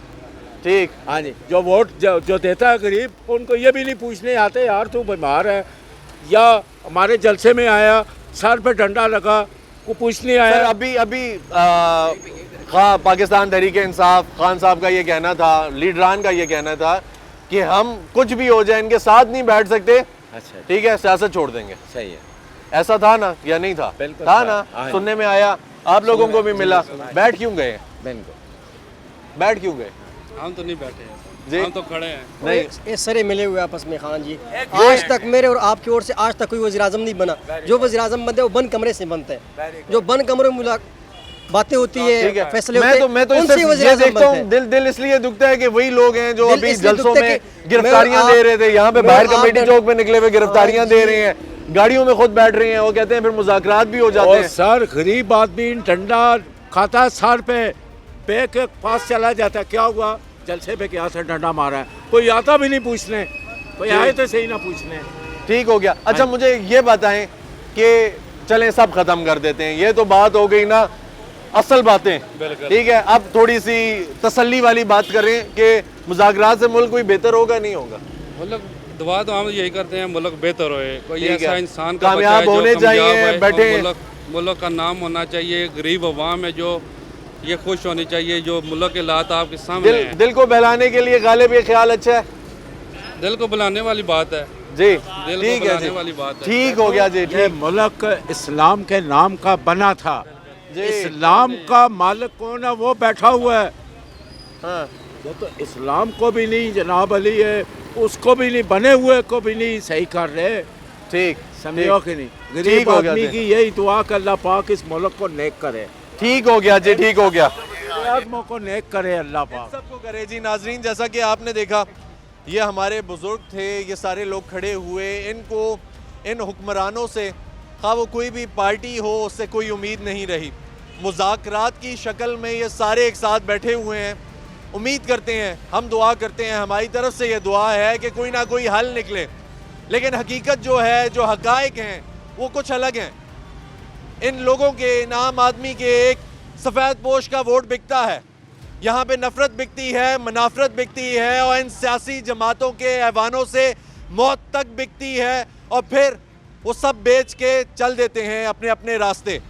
ठीक, हाँ जी। जो वोट जो देता है गरीब, उनको ये भी नहीं पूछने आते यार तू बीमार है, या हमारे जलसे में आया सर पे डंडा लगा, को पूछने आया। सर अभी पाकिस्तान तहरीक इंसाफ खान साहब का ये कहना था, लीडरान का ये कहना था कि हम कुछ भी हो जाए इनके साथ नहीं बैठ सकते। अच्छा, ठीक है, सियासत छोड़ देंगे। सही है। ऐसा था ना या नहीं था? था ना, सुनने में आया, आप लोगों को भी मिला। बैठ क्यों गए? बैठ क्यों गए? हम तो नहीं बैठे जी, हम तो खड़े हैं। नहीं, ये सरे मिले हुए आपस में खान जी। आज तक मेरे और आपकी ओर से आज तक कोई वज़ीर-ए-आज़म नहीं बना। जो वज़ीर-ए-आज़म बनते हैं वो बंद कमरे से बनते हैं। जो बंद कमरे में बातें होती है, फैसले होते हैं, मैं तो ये देखता हूँ, दिल इसलिए दुखता है कि वही लोग हैं जो अभी जलसों में गिरफ्तारियां दे रहे थे, यहाँ पे बाहर कमेटी चौक पे निकले हुए गिरफ्तारियां दे रहे हैं, गाड़ियों में खुद बैठ रहे हैं। वो कहते हैं फिर मुज़ाकरात भी हो जाते हैं। सर गरीब आदमी डंडा खाता, सर पे के पास चला जाता है। क्या हुआ? जलसे पे क्या से डंडा मारा है, कोई आता भी नहीं पूछने, कोई आए तो सही ना पूछने। ठीक हो गया। अच्छा मुझे ये बताएं कि चलें सब खत्म कर देते हैं, ये तो बात हो गई ना असल बातें, ठीक है। अब थोड़ी सी तसल्ली वाली बात करें कि मुज़ाकरात से मुल्क कोई बेहतर होगा नहीं होगा? मुल्क दुआ तो हम यही करते हैं मुल्क बेहतर होए, कोई ठीक ऐसा है। इंसान का कामयाब होने चाहिए, बैठे मुल्क का नाम होना चाहिए, गरीब अवाम है जो ये खुश होनी चाहिए, जो मुल्क के हालात आपके सामने हैं। दिल को बहलाने के लिए गालिब ये ख्याल अच्छा है, दिल को बुलाने वाली बात है जी, दिल को ठीक है बुलाने जी, वाली बात है। ठीक हो गया जी। ये मुल्क इस्लाम के नाम का बना था, इस्लाम का मालिक कौन है वो बैठा हुआ है। हाँ। वो तो इस्लाम को भी नहीं जनाब अली है, उसको भी नहीं, बने हुए को भी नहीं सही कर रहे। ठीक समझो कि नहीं? गरीब आदमी की यही दुआ कि अल्लाह पाक इस मुल्क को नेक करे। ठीक हो गया जी, ठीक हो गया, आदमों को नेक करे अल्लाह पाक, सबको करे जी। नाजरीन जैसा कि आपने देखा ये हमारे बुजुर्ग थे, ये सारे लोग खड़े हुए, इनको इन हुक्मरानों से खा वो कोई भी पार्टी हो उससे कोई उम्मीद नहीं रही। मुज़ाकरात की शक्ल में ये सारे एक साथ बैठे हुए हैं, उम्मीद करते हैं, हम दुआ करते हैं, हमारी तरफ से ये दुआ है कि कोई ना कोई हल निकले। लेकिन हकीकत जो है, जो हकायक हैं वो कुछ अलग हैं। इन लोगों के, इन आम आदमी के एक सफ़ेद पोश का वोट बिकता है, यहाँ पे नफ़रत बिकती है, मनाफरत बिकती है, और इन सियासी जमातों के ऐवानों से मौत तक बिकती है, और फिर वो सब बेच के चल देते हैं अपने अपने रास्ते।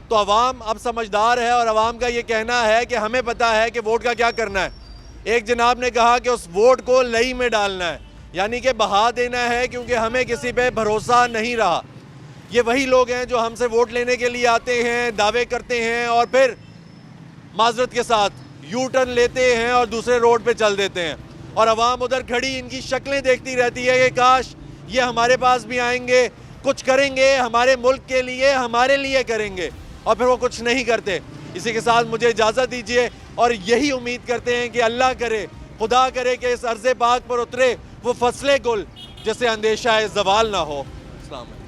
तो अवाम अब समझदार है और अवाम का ये कहना है कि हमें पता है कि वोट का क्या करना है। एक जनाब ने कहा कि उस वोट को लई में डालना है, यानी कि बहा देना है, क्योंकि हमें किसी पे भरोसा नहीं रहा। ये वही लोग हैं जो हमसे वोट लेने के लिए आते हैं, दावे करते हैं और फिर माजरत के साथ यू टर्न लेते हैं और दूसरे रोड पे चल देते हैं, और अवाम उधर खड़ी इनकी शक्लें देखती रहती है कि काश ये हमारे पास भी आएंगे, कुछ करेंगे हमारे मुल्क के लिए, हमारे लिए करेंगे, और फिर वो कुछ नहीं करते। इसी के साथ मुझे इजाज़त दीजिए और यही उम्मीद करते हैं कि अल्लाह करे, खुदा करे कि इस अर्ज़े पाक पर उतरे वो फसले गुल जिससे अंदेशा ज़वाल ना हो। अस्सलाम वालेकुम।